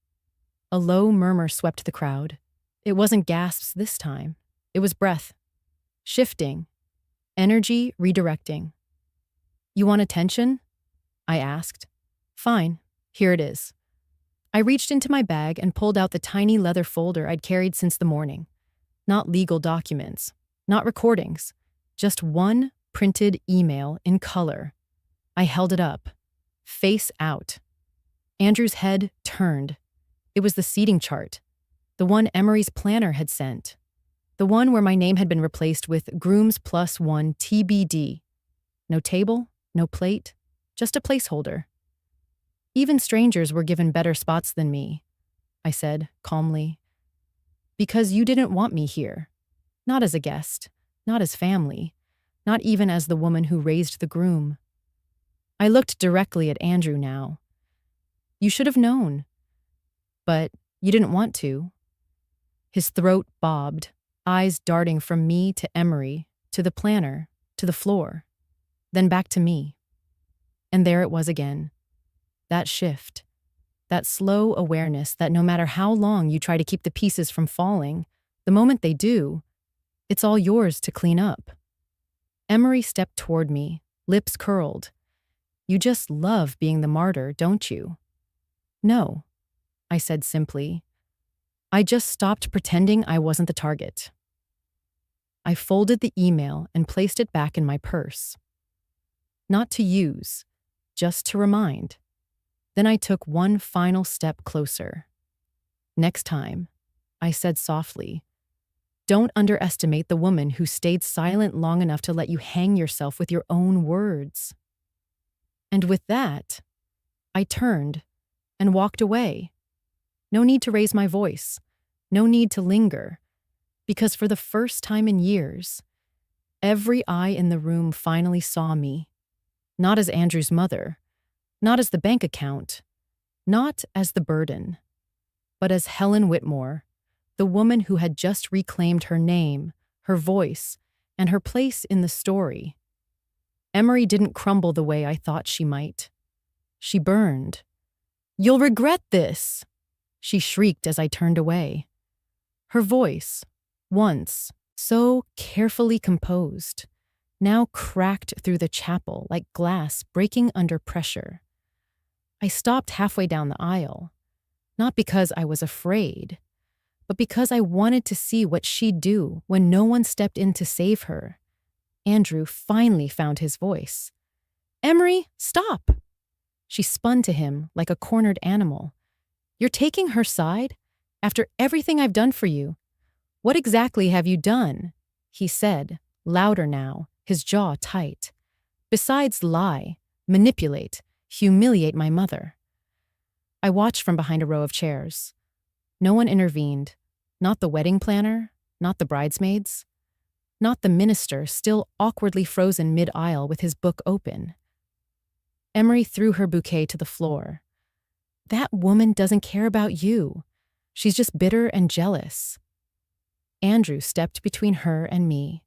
A low murmur swept the crowd. It wasn't gasps this time. It was breath. Shifting. Energy redirecting. "You want attention?" I asked. "Fine. Here it is." I reached into my bag and pulled out the tiny leather folder I'd carried since the morning. Not legal documents. Not recordings. Just one printed email in color. I held it up. Face out. Andrew's head turned. It was the seating chart. The one Emery's planner had sent. The one where my name had been replaced with Grooms +1 TBD. No table, no plate, just a placeholder. "Even strangers were given better spots than me," I said calmly. "Because you didn't want me here. Not as a guest, not as family, not even as the woman who raised the groom." I looked directly at Andrew now. "You should have known. But you didn't want to." His throat bobbed, eyes darting from me to Emery, to the planner, to the floor, then back to me. And there it was again. That shift, that slow awareness that no matter how long you try to keep the pieces from falling, the moment they do, it's all yours to clean up. Emery stepped toward me, lips curled. "You just love being the martyr, don't you?" "No," I said simply. "I just stopped pretending I wasn't the target." I folded the email and placed it back in my purse. Not to use, just to remind. Then I took one final step closer. "Next time," I said softly, "don't underestimate the woman who stayed silent long enough to let you hang yourself with your own words." And with that, I turned and walked away. No need to raise my voice. No need to linger. Because for the first time in years, every eye in the room finally saw me. Not as Andrew's mother. Not as the bank account. Not as the burden. But as Helen Whitmore, the woman who had just reclaimed her name, her voice, and her place in the story. Emery didn't crumble the way I thought she might. She burned. "You'll regret this," she shrieked as I turned away. Her voice, once so carefully composed, now cracked through the chapel like glass breaking under pressure. I stopped halfway down the aisle, not because I was afraid, but because I wanted to see what she'd do when no one stepped in to save her. Andrew finally found his voice. "Emery, stop!" She spun to him like a cornered animal. "You're taking her side? After everything I've done for you? What exactly have you done?" he said, louder now, his jaw tight. "Besides lie, manipulate, humiliate my mother." I watched from behind a row of chairs. No one intervened, not the wedding planner, not the bridesmaids, not the minister still awkwardly frozen mid-aisle with his book open. Emery threw her bouquet to the floor. "That woman doesn't care about you. She's just bitter and jealous." Andrew stepped between her and me.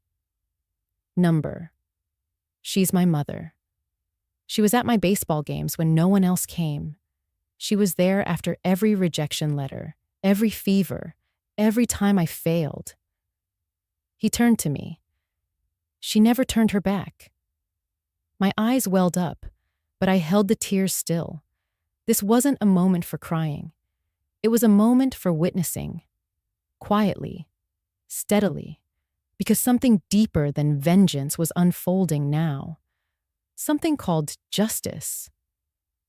Number. She's my mother. She was at my baseball games when no one else came. She was there after every rejection letter, every fever, every time I failed. He turned to me. She never turned her back. My eyes welled up, but I held the tears still. This wasn't a moment for crying. It was a moment for witnessing. Quietly, steadily, because something deeper than vengeance was unfolding now. Something called justice.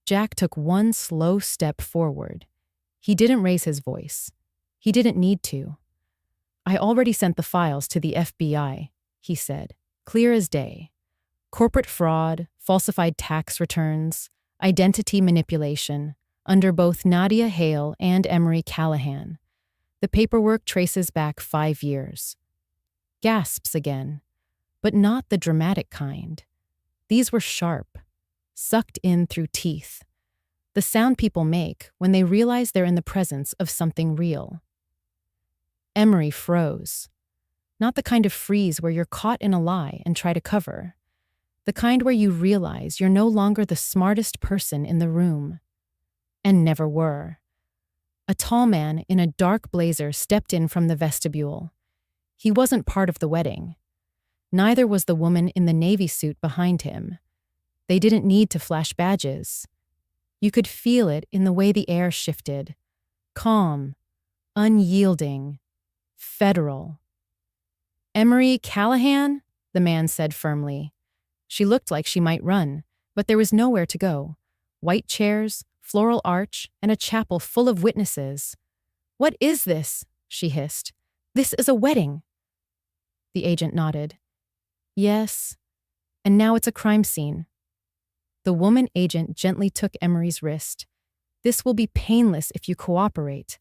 Jack took one slow step forward. He didn't raise his voice. He didn't need to. "I already sent the files to the FBI," he said, clear as day. "Corporate fraud, falsified tax returns, identity manipulation, under both Nadia Hale and Emery Callahan. The paperwork traces back 5 years. Gasps again, but not the dramatic kind. These were sharp, sucked in through teeth. The sound people make when they realize they're in the presence of something real. Emery froze. Not the kind of freeze where you're caught in a lie and try to cover. The kind where you realize you're no longer the smartest person in the room. And never were. A tall man in a dark blazer stepped in from the vestibule. He wasn't part of the wedding. Neither was the woman in the navy suit behind him. They didn't need to flash badges. You could feel it in the way the air shifted. Calm, unyielding, federal. "Emery Callahan?" the man said firmly. She looked like she might run, but there was nowhere to go. White chairs, floral arch, and a chapel full of witnesses. "What is this?" she hissed. "This is a wedding." The agent nodded. "Yes, and now it's a crime scene." The woman agent gently took Emery's wrist. "This will be painless if you cooperate."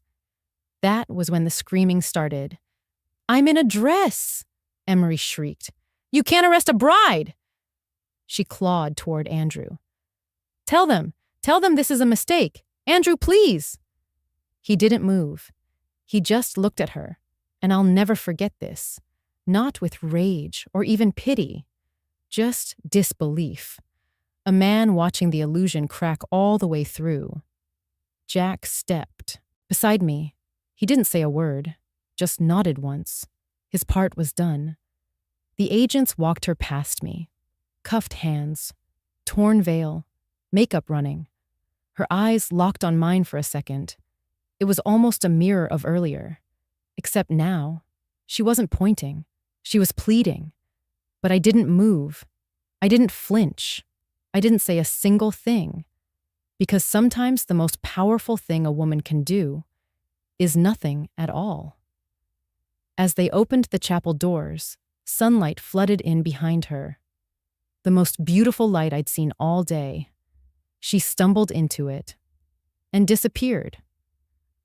That was when the screaming started. "I'm in a dress!" Emery shrieked. "You can't arrest a bride!" She clawed toward Andrew. Tell them this is a mistake. Andrew, please!" He didn't move. He just looked at her, and I'll never forget this. Not with rage or even pity, just disbelief. A man watching the illusion crack all the way through. Jack stepped beside me. He didn't say a word, just nodded once. His part was done. The agents walked her past me. Cuffed hands, torn veil, makeup running. Her eyes locked on mine for a second. It was almost a mirror of earlier. Except now, she wasn't pointing. She was pleading. But I didn't move. I didn't flinch. I didn't say a single thing. Because sometimes the most powerful thing a woman can do is nothing at all. As they opened the chapel doors, sunlight flooded in behind her. The most beautiful light I'd seen all day. She stumbled into it and disappeared.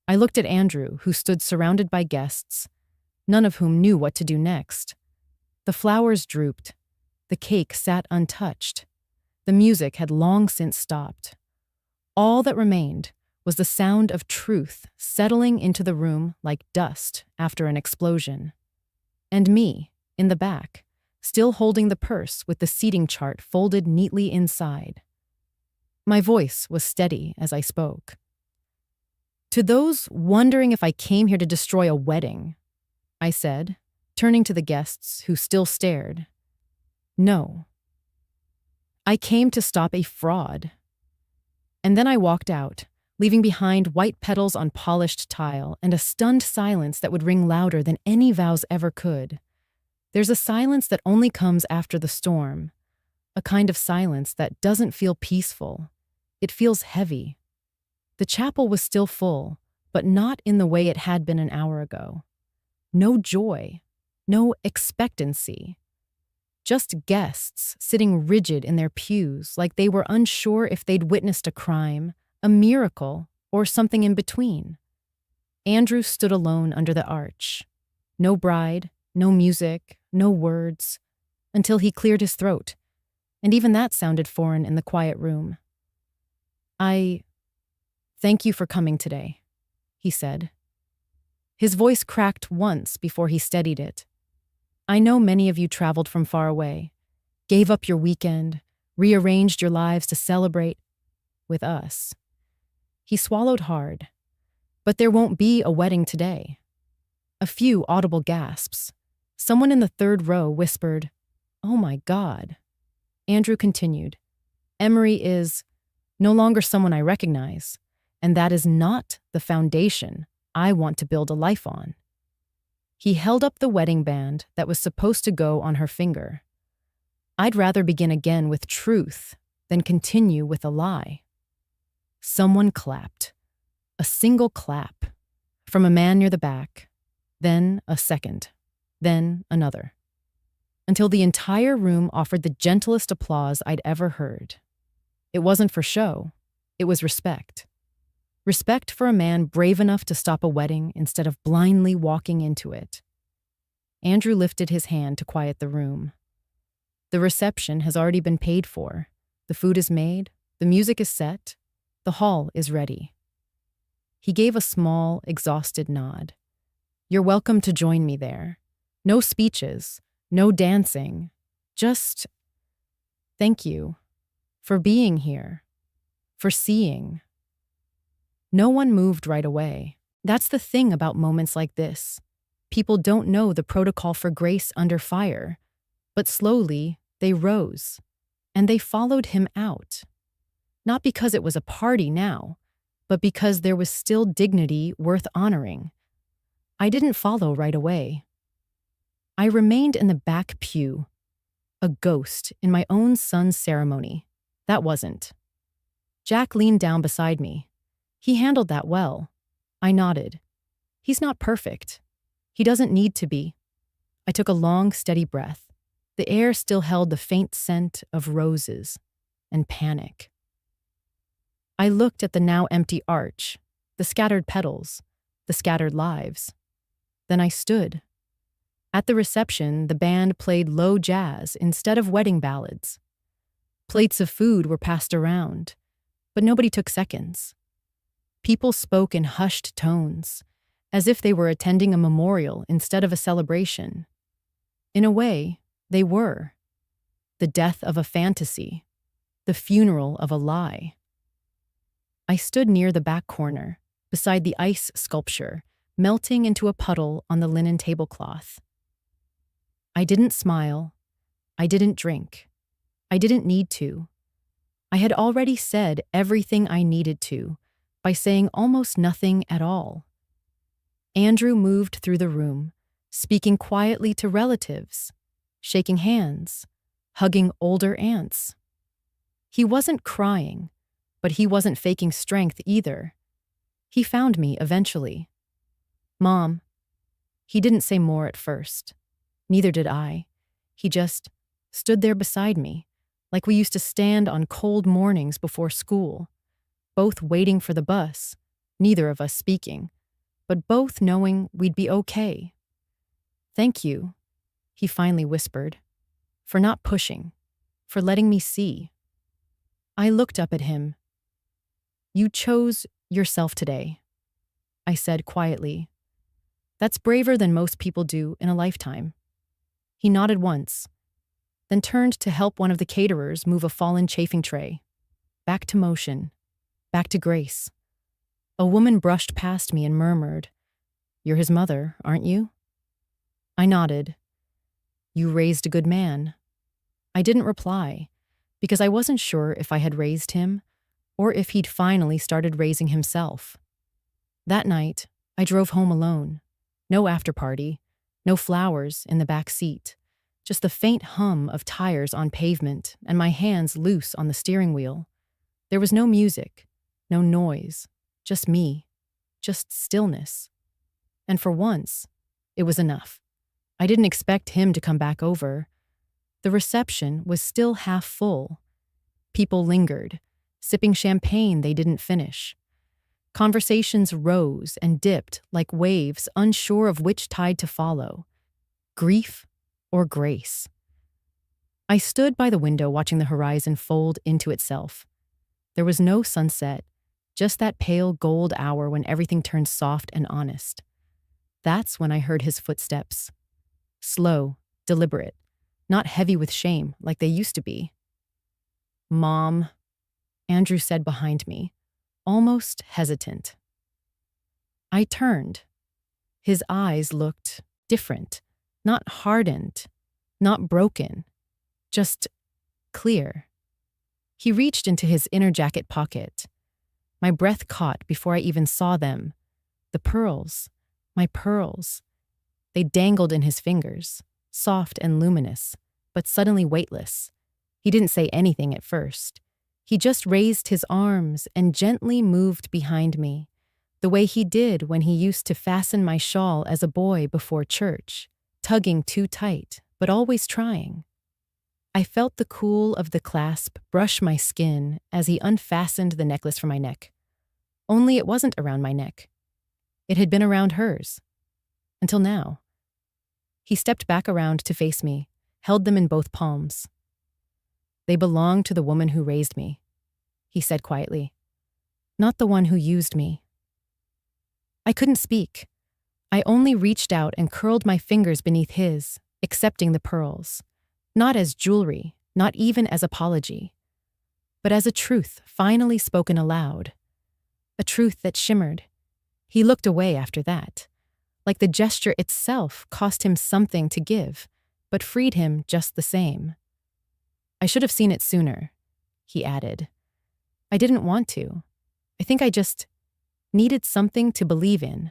I looked at Andrew, who stood surrounded by guests, none of whom knew what to do next. The flowers drooped. The cake sat untouched. The music had long since stopped. All that remained was the sound of truth settling into the room like dust after an explosion. And me, in the back, still holding the purse with the seating chart folded neatly inside. My voice was steady as I spoke. To those wondering if I came here to destroy a wedding, I said, turning to the guests who still stared. No. I came to stop a fraud. And then I walked out, leaving behind white petals on polished tile and a stunned silence that would ring louder than any vows ever could. There's a silence that only comes after the storm, a kind of silence that doesn't feel peaceful. It feels heavy. The chapel was still full, but not in the way it had been an hour ago. No joy, no expectancy. Just guests sitting rigid in their pews like they were unsure if they'd witnessed a crime, a miracle, or something in between. Andrew stood alone under the arch. No bride, no music, no words, until he cleared his throat, and even that sounded foreign in the quiet room. "I thank you for coming today," he said. His voice cracked once before he steadied it. "I know many of you traveled from far away, gave up your weekend, rearranged your lives to celebrate with us." He swallowed hard. "But there won't be a wedding today." A few audible gasps. Someone in the third row whispered, "Oh my God." Andrew continued, "Emery is no longer someone I recognize, and that is not the foundation I want to build a life on." He held up the wedding band that was supposed to go on her finger. "I'd rather begin again with truth than continue with a lie." Someone clapped. A single clap. From a man near the back. Then a second. Then another. Until the entire room offered the gentlest applause I'd ever heard. It wasn't for show. It was respect. Respect for a man brave enough to stop a wedding instead of blindly walking into it. Andrew lifted his hand to quiet the room. "The reception has already been paid for. The food is made. The music is set. The hall is ready." He gave a small, exhausted nod. "You're welcome to join me there. No speeches, no dancing. Just thank you for being here, for seeing." No one moved right away. That's the thing about moments like this. People don't know the protocol for grace under fire, but slowly they rose, and they followed him out. Not because it was a party now, but because there was still dignity worth honoring. I didn't follow right away. I remained in the back pew, a ghost in my own son's ceremony. That wasn't. Jack leaned down beside me. He handled that well. I nodded. He's not perfect. He doesn't need to be. I took a long, steady breath. The air still held the faint scent of roses and panic. I looked at the now empty arch, the scattered petals, the scattered lives. Then I stood. At the reception, the band played low jazz instead of wedding ballads. Plates of food were passed around, but nobody took seconds. People spoke in hushed tones, as if they were attending a memorial instead of a celebration. In a way, they were. The death of a fantasy, the funeral of a lie. I stood near the back corner, beside the ice sculpture, melting into a puddle on the linen tablecloth. I didn't smile. I didn't drink. I didn't need to. I had already said everything I needed to by saying almost nothing at all. Andrew moved through the room, speaking quietly to relatives, shaking hands, hugging older aunts. He wasn't crying, but he wasn't faking strength either. He found me eventually. "Mom." He didn't say more at first. Neither did I. He just stood there beside me, like we used to stand on cold mornings before school, both waiting for the bus, neither of us speaking, but both knowing we'd be okay. "Thank you," he finally whispered, "for not pushing, for letting me see." I looked up at him. "You chose yourself today," I said quietly. "That's braver than most people do in a lifetime." He nodded once, then turned to help one of the caterers move a fallen chafing tray. Back to motion, back to grace. A woman brushed past me and murmured, "You're his mother, aren't you?" I nodded. "You raised a good man." I didn't reply, because I wasn't sure if I had raised him or if he'd finally started raising himself. That night, I drove home alone. No after-party, no flowers in the back seat, just the faint hum of tires on pavement and my hands loose on the steering wheel. There was no music, no noise, just me, just stillness. And for once, it was enough. I didn't expect him to come back over. The reception was still half full. People lingered, sipping champagne they didn't finish. Conversations rose and dipped like waves, unsure of which tide to follow, grief or grace. I stood by the window watching the horizon fold into itself. There was no sunset, just that pale gold hour when everything turned soft and honest. That's when I heard his footsteps. Slow, deliberate, not heavy with shame like they used to be. "Mom," Andrew said behind me, almost hesitant. I turned. His eyes looked different, not hardened, not broken, just clear. He reached into his inner jacket pocket. My breath caught before I even saw them. The pearls, my pearls. They dangled in his fingers, soft and luminous, but suddenly weightless. He didn't say anything at first. He just raised his arms and gently moved behind me, the way he did when he used to fasten my shawl as a boy before church, tugging too tight, but always trying. I felt the cool of the clasp brush my skin as he unfastened the necklace from my neck. Only it wasn't around my neck. It had been around hers. Until now. He stepped back around to face me, held them in both palms. "They belong to the woman who raised me," he said quietly. "Not the one who used me." I couldn't speak. I only reached out and curled my fingers beneath his, accepting the pearls. Not as jewelry, not even as apology, but as a truth finally spoken aloud. A truth that shimmered. He looked away after that, like the gesture itself cost him something to give, but freed him just the same. "I should have seen it sooner," he added. "I didn't want to. I think I just needed something to believe in."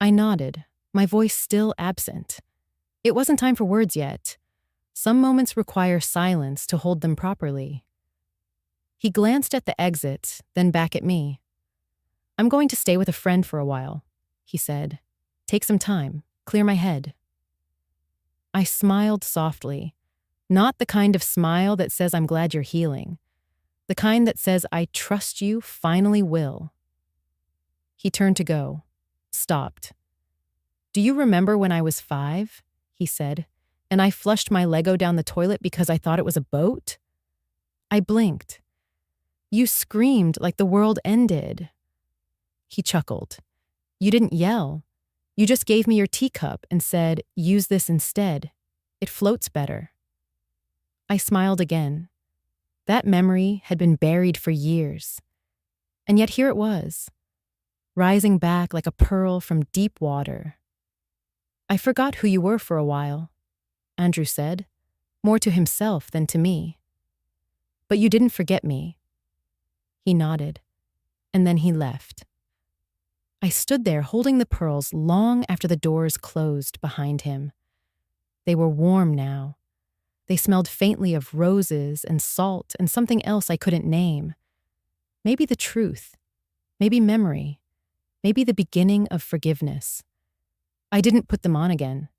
I nodded, my voice still absent. It wasn't time for words yet. Some moments require silence to hold them properly. He glanced at the exit, then back at me. "I'm going to stay with a friend for a while," he said. "Take some time, clear my head." I smiled softly, not the kind of smile that says I'm glad you're healing, the kind that says I trust you finally will. He turned to go, stopped. "Do you remember when I was 5?" he said, "and I flushed my Lego down the toilet because I thought it was a boat?" I blinked. "You screamed like the world ended." He chuckled. "You didn't yell. You just gave me your teacup and said, 'Use this instead. It floats better.'" I smiled again. That memory had been buried for years. And yet here it was, rising back like a pearl from deep water. "I forgot who you were for a while," Andrew said, more to himself than to me. "But you didn't forget me." He nodded, and then he left. I stood there holding the pearls long after the doors closed behind him. They were warm now. They smelled faintly of roses and salt and something else I couldn't name. Maybe the truth, maybe memory, maybe the beginning of forgiveness. I didn't put them on again.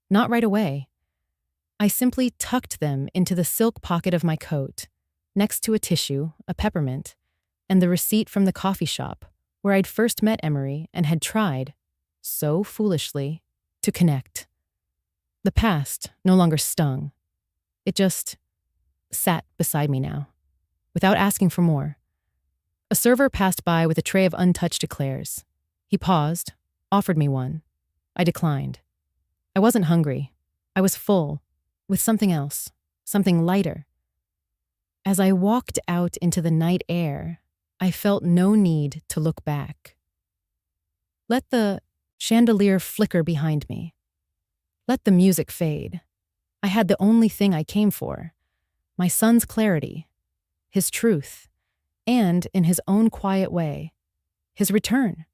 Not right away. I simply tucked them into the silk pocket of my coat, next to a tissue, a peppermint, and the receipt from the coffee shop where I'd first met Emery and had tried, so foolishly, to connect. The past no longer stung. It just sat beside me now, without asking for more. A server passed by with a tray of untouched eclairs. He paused, offered me one. I declined. I wasn't hungry. I was full, with something else, something lighter. As I walked out into the night air, I felt no need to look back. Let the chandelier flicker behind me. Let the music fade. I had the only thing I came for: my son's clarity, his truth, and, in his own quiet way, his return.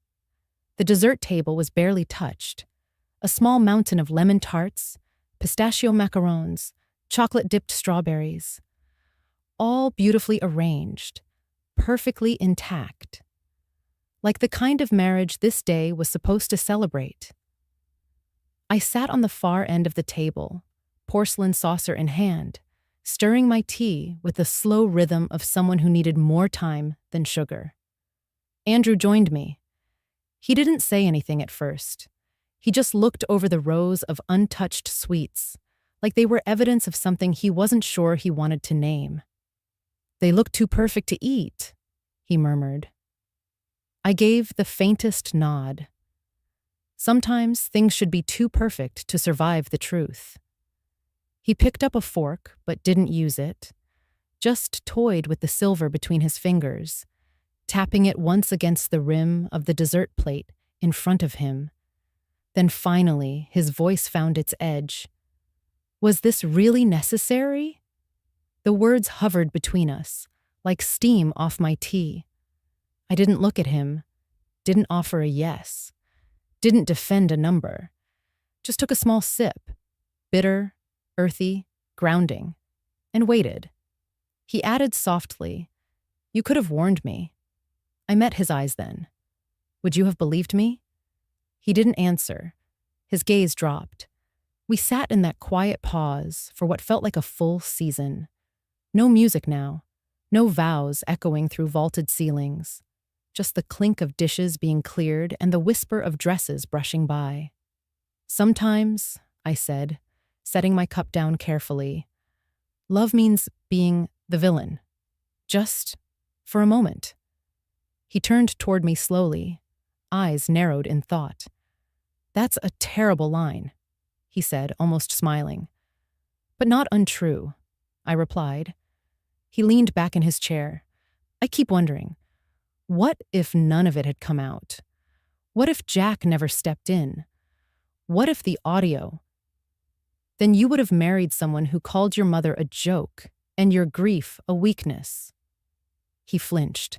The dessert table was barely touched. A small mountain of lemon tarts, pistachio macarons, chocolate-dipped strawberries, all beautifully arranged, perfectly intact. Like the kind of marriage this day was supposed to celebrate. I sat on the far end of the table, porcelain saucer in hand, stirring my tea with the slow rhythm of someone who needed more time than sugar. Andrew joined me. He didn't say anything at first. He just looked over the rows of untouched sweets, like they were evidence of something he wasn't sure he wanted to name. "They look too perfect to eat," he murmured. I gave the faintest nod. Sometimes things should be too perfect to survive the truth. He picked up a fork, but didn't use it, just toyed with the silver between his fingers, tapping it once against the rim of the dessert plate in front of him. Then finally, his voice found its edge. Was this really necessary? The words hovered between us, like steam off my tea. I didn't look at him, didn't offer a yes, didn't defend a number. Just took a small sip, bitter, earthy, grounding, and waited. He added softly, "You could have warned me." I met his eyes then. "Would you have believed me?" He didn't answer. His gaze dropped. We sat in that quiet pause for what felt like a full season. No music now, no vows echoing through vaulted ceilings. Just the clink of dishes being cleared and the whisper of dresses brushing by. "Sometimes," I said, setting my cup down carefully, "love means being the villain. Just for a moment." He turned toward me slowly, eyes narrowed in thought. "That's a terrible line," he said, almost smiling. "But not untrue," I replied. He leaned back in his chair. "I keep wondering, what if none of it had come out? What if Jack never stepped in? What if the audio? Then you would have married someone who called your mother a joke and your grief a weakness." He flinched.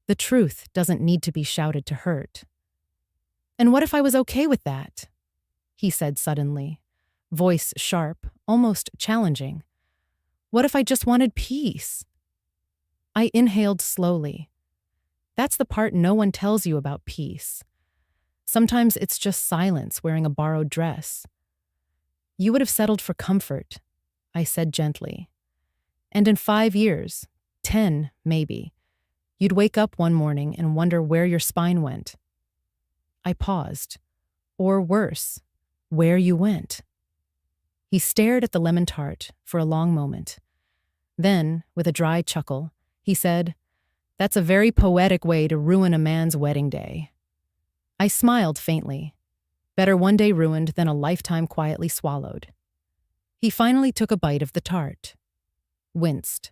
"The truth doesn't need to be shouted to hurt." "And what if I was okay with that?" he said suddenly, voice sharp, almost challenging. "What if I just wanted peace?" I inhaled slowly. That's the part no one tells you about peace. Sometimes it's just silence wearing a borrowed dress. "You would have settled for comfort," I said gently. "And in 5 years, 10 maybe, you'd wake up one morning and wonder where your spine went." I paused. "Or worse, where you went." He stared at the lemon tart for a long moment. Then, with a dry chuckle, he said, "That's a very poetic way to ruin a man's wedding day." I smiled faintly. Better one day ruined than a lifetime quietly swallowed. He finally took a bite of the tart. Winced.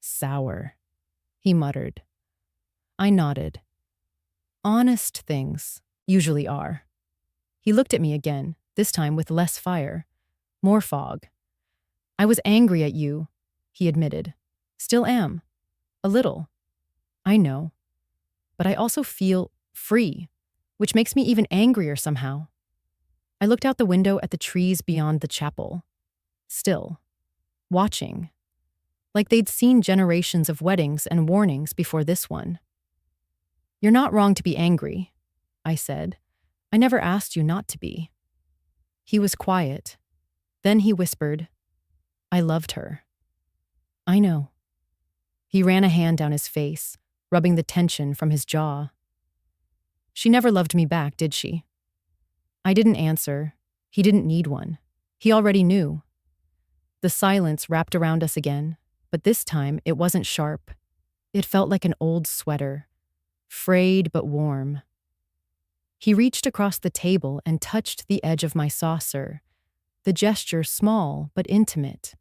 "Sour," he muttered. I nodded. "Honest things usually are." He looked at me again, this time with less fire, more fog. "I was angry at you," he admitted. "Still am. A little. I know. But I also feel free, which makes me even angrier somehow." I looked out the window at the trees beyond the chapel. Still. Watching. Like they'd seen generations of weddings and warnings before this one. "You're not wrong to be angry," I said. "I never asked you not to be." He was quiet. Then he whispered, "I loved her." "I know." He ran a hand down his face, rubbing the tension from his jaw. "She never loved me back, did she?" I didn't answer. He didn't need one. He already knew. The silence wrapped around us again, but this time it wasn't sharp. It felt like an old sweater, frayed but warm. He reached across the table and touched the edge of my saucer, the gesture small but intimate,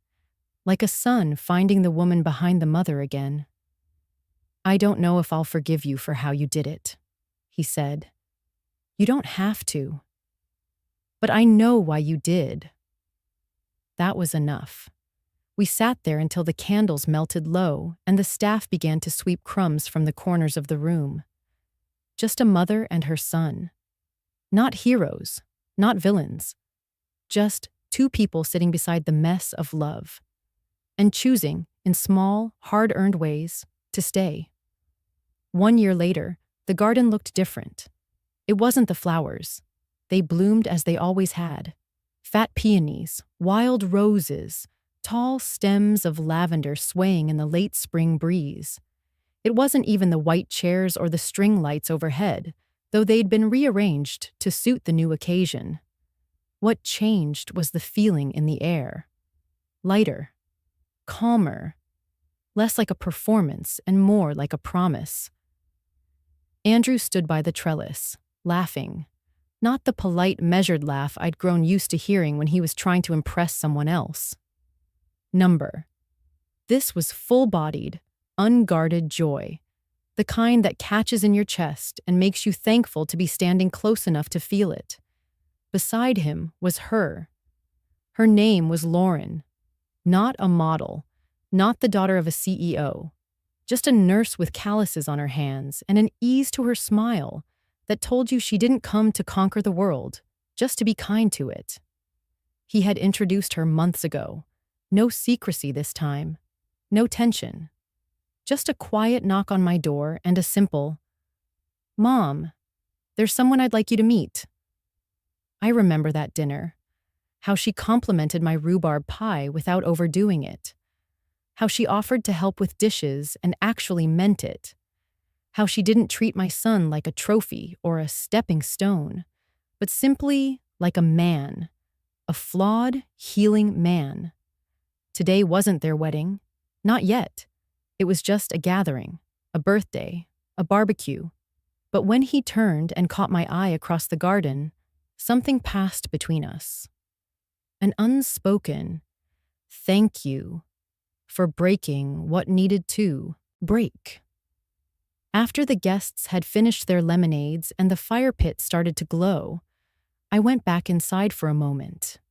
like a son finding the woman behind the mother again. I don't know if I'll forgive you for how you did it, he said. You don't have to. But I know why you did. That was enough. We sat there until the candles melted low and the staff began to sweep crumbs from the corners of the room. Just a mother and her son. Not heroes, not villains. Just two people sitting beside the mess of love. And choosing, in small, hard-earned ways, to stay. 1 year later, the garden looked different. It wasn't the flowers. They bloomed as they always had. Fat peonies, wild roses, tall stems of lavender swaying in the late spring breeze. It wasn't even the white chairs or the string lights overhead, though they'd been rearranged to suit the new occasion. What changed was the feeling in the air. Lighter, calmer, less like a performance and more like a promise. Andrew stood by the trellis, laughing. Not the polite, measured laugh I'd grown used to hearing when he was trying to impress someone else. Number. This was full-bodied, unguarded joy, the kind that catches in your chest and makes you thankful to be standing close enough to feel it. Beside him was her. Her name was Lauren. Not a model, not the daughter of a CEO, just a nurse with calluses on her hands and an ease to her smile that told you she didn't come to conquer the world, just to be kind to it. He had introduced her months ago. No secrecy this time. No tension. Just a quiet knock on my door and a simple, "Mom, there's someone I'd like you to meet." I remember that dinner. How she complimented my rhubarb pie without overdoing it. How she offered to help with dishes and actually meant it. How she didn't treat my son like a trophy or a stepping stone, but simply like a man. A flawed, healing man. Today wasn't their wedding. Not yet. It was just a gathering, a birthday, a barbecue. But when he turned and caught my eye across the garden, something passed between us. An unspoken thank you for breaking what needed to break. After the guests had finished their lemonades and the fire pit started to glow, I went back inside for a moment.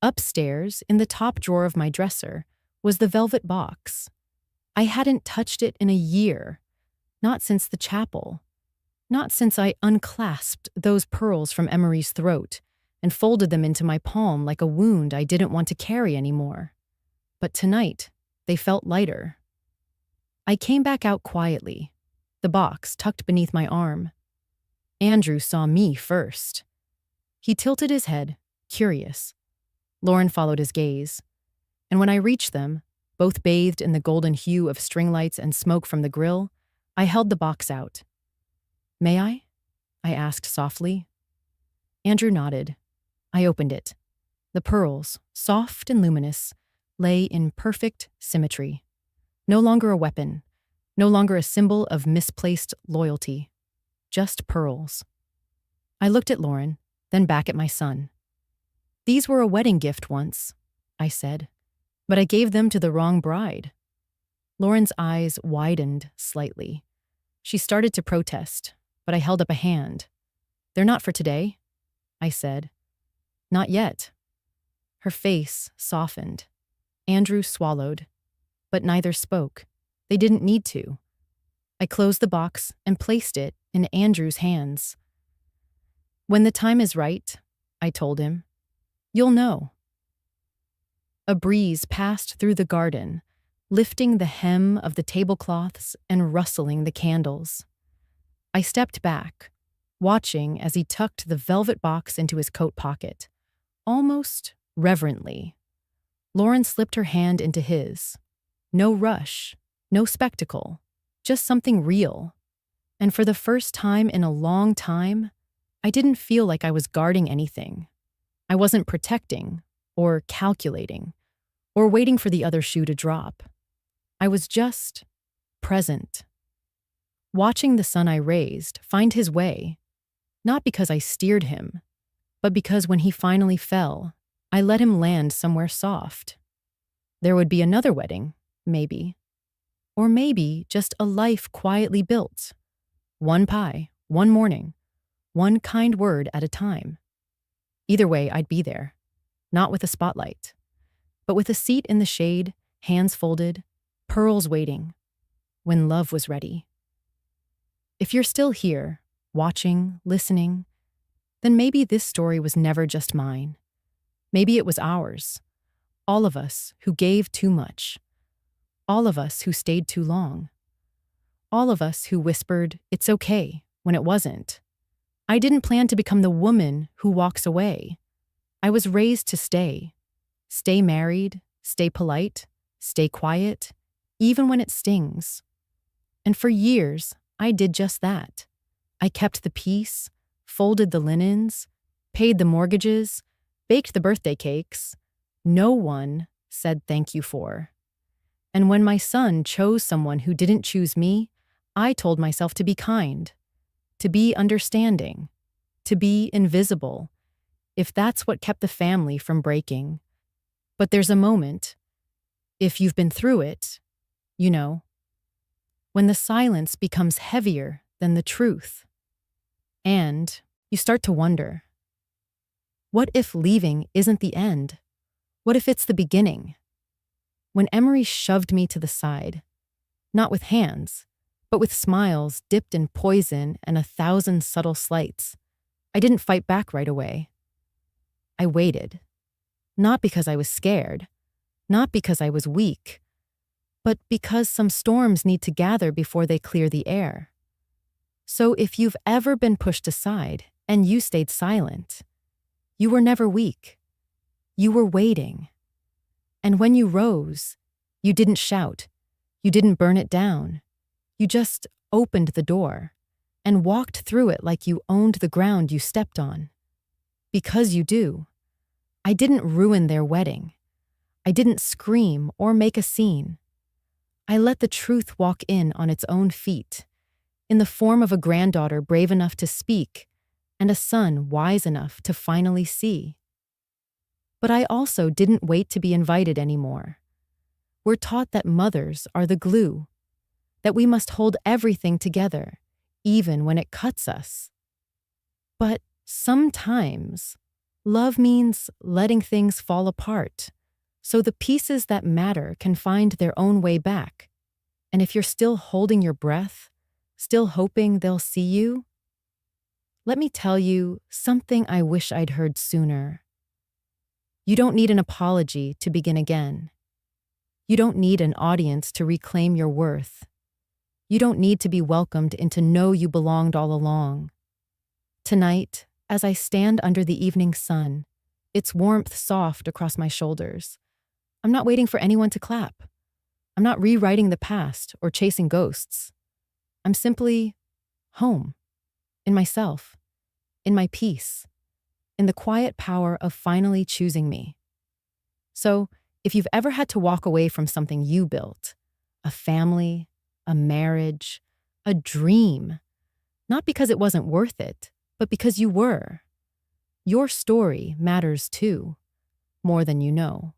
Upstairs, in the top drawer of my dresser, was the velvet box. I hadn't touched it in a year, not since the chapel, not since I unclasped those pearls from Emery's throat and folded them into my palm like a wound I didn't want to carry anymore. But tonight, they felt lighter. I came back out quietly, the box tucked beneath my arm. Andrew saw me first. He tilted his head, curious. Lauren followed his gaze. And when I reached them, both bathed in the golden hue of string lights and smoke from the grill, I held the box out. "May I?" I asked softly. Andrew nodded. I opened it. The pearls, soft and luminous, lay in perfect symmetry. No longer a weapon, no longer a symbol of misplaced loyalty. Just pearls. I looked at Lauren, then back at my son. "These were a wedding gift once," I said, "but I gave them to the wrong bride." Lauren's eyes widened slightly. She started to protest, but I held up a hand. "They're not for today," I said. "Not yet." Her face softened. Andrew swallowed, but neither spoke. They didn't need to. I closed the box and placed it in Andrew's hands. "When the time is right," I told him, "you'll know." A breeze passed through the garden, lifting the hem of the tablecloths and rustling the candles. I stepped back, watching as he tucked the velvet box into his coat pocket, almost reverently. Lauren slipped her hand into his. No rush, no spectacle, just something real. And for the first time in a long time, I didn't feel like I was guarding anything. I wasn't protecting, or calculating, or waiting for the other shoe to drop. I was just present. Watching the son I raised find his way, not because I steered him, but because when he finally fell, I let him land somewhere soft. There would be another wedding, maybe. Or maybe just a life quietly built. One pie, one morning, one kind word at a time. Either way, I'd be there. Not with a spotlight, but with a seat in the shade, hands folded, pearls waiting, when love was ready. If you're still here, watching, listening, then maybe this story was never just mine. Maybe it was ours. All of us who gave too much. All of us who stayed too long. All of us who whispered, "It's okay," when it wasn't. I didn't plan to become the woman who walks away. I was raised to stay. Stay married, stay polite, stay quiet, even when it stings. And for years, I did just that. I kept the peace, folded the linens, paid the mortgages, baked the birthday cakes. No one said thank you for. And when my son chose someone who didn't choose me, I told myself to be kind, to be understanding, to be invisible, if that's what kept the family from breaking. But there's a moment, if you've been through it, you know, when the silence becomes heavier than the truth. And you start to wonder, what if leaving isn't the end? What if it's the beginning? When Emery shoved me to the side, not with hands, but with smiles dipped in poison and 1,000 subtle slights, I didn't fight back right away. I waited. Not because I was scared, not because I was weak, but because some storms need to gather before they clear the air. So if you've ever been pushed aside and you stayed silent, you were never weak. You were waiting. And when you rose, you didn't shout. You didn't burn it down. You just opened the door and walked through it like you owned the ground you stepped on. Because you do. I didn't ruin their wedding. I didn't scream or make a scene. I let the truth walk in on its own feet, in the form of a granddaughter brave enough to speak and a son wise enough to finally see. But I also didn't wait to be invited anymore. We're taught that mothers are the glue, that we must hold everything together, even when it cuts us. But sometimes, love means letting things fall apart, so the pieces that matter can find their own way back. And if you're still holding your breath, still hoping they'll see you, let me tell you something I wish I'd heard sooner. You don't need an apology to begin again. You don't need an audience to reclaim your worth. You don't need to be welcomed into know you belonged all along. Tonight, as I stand under the evening sun, its warmth soft across my shoulders, I'm not waiting for anyone to clap. I'm not rewriting the past or chasing ghosts. I'm simply home, in myself, in my peace, in the quiet power of finally choosing me. So, if you've ever had to walk away from something you built, a family, a marriage, a dream, not because it wasn't worth it, but because you were, your story matters too, more than you know.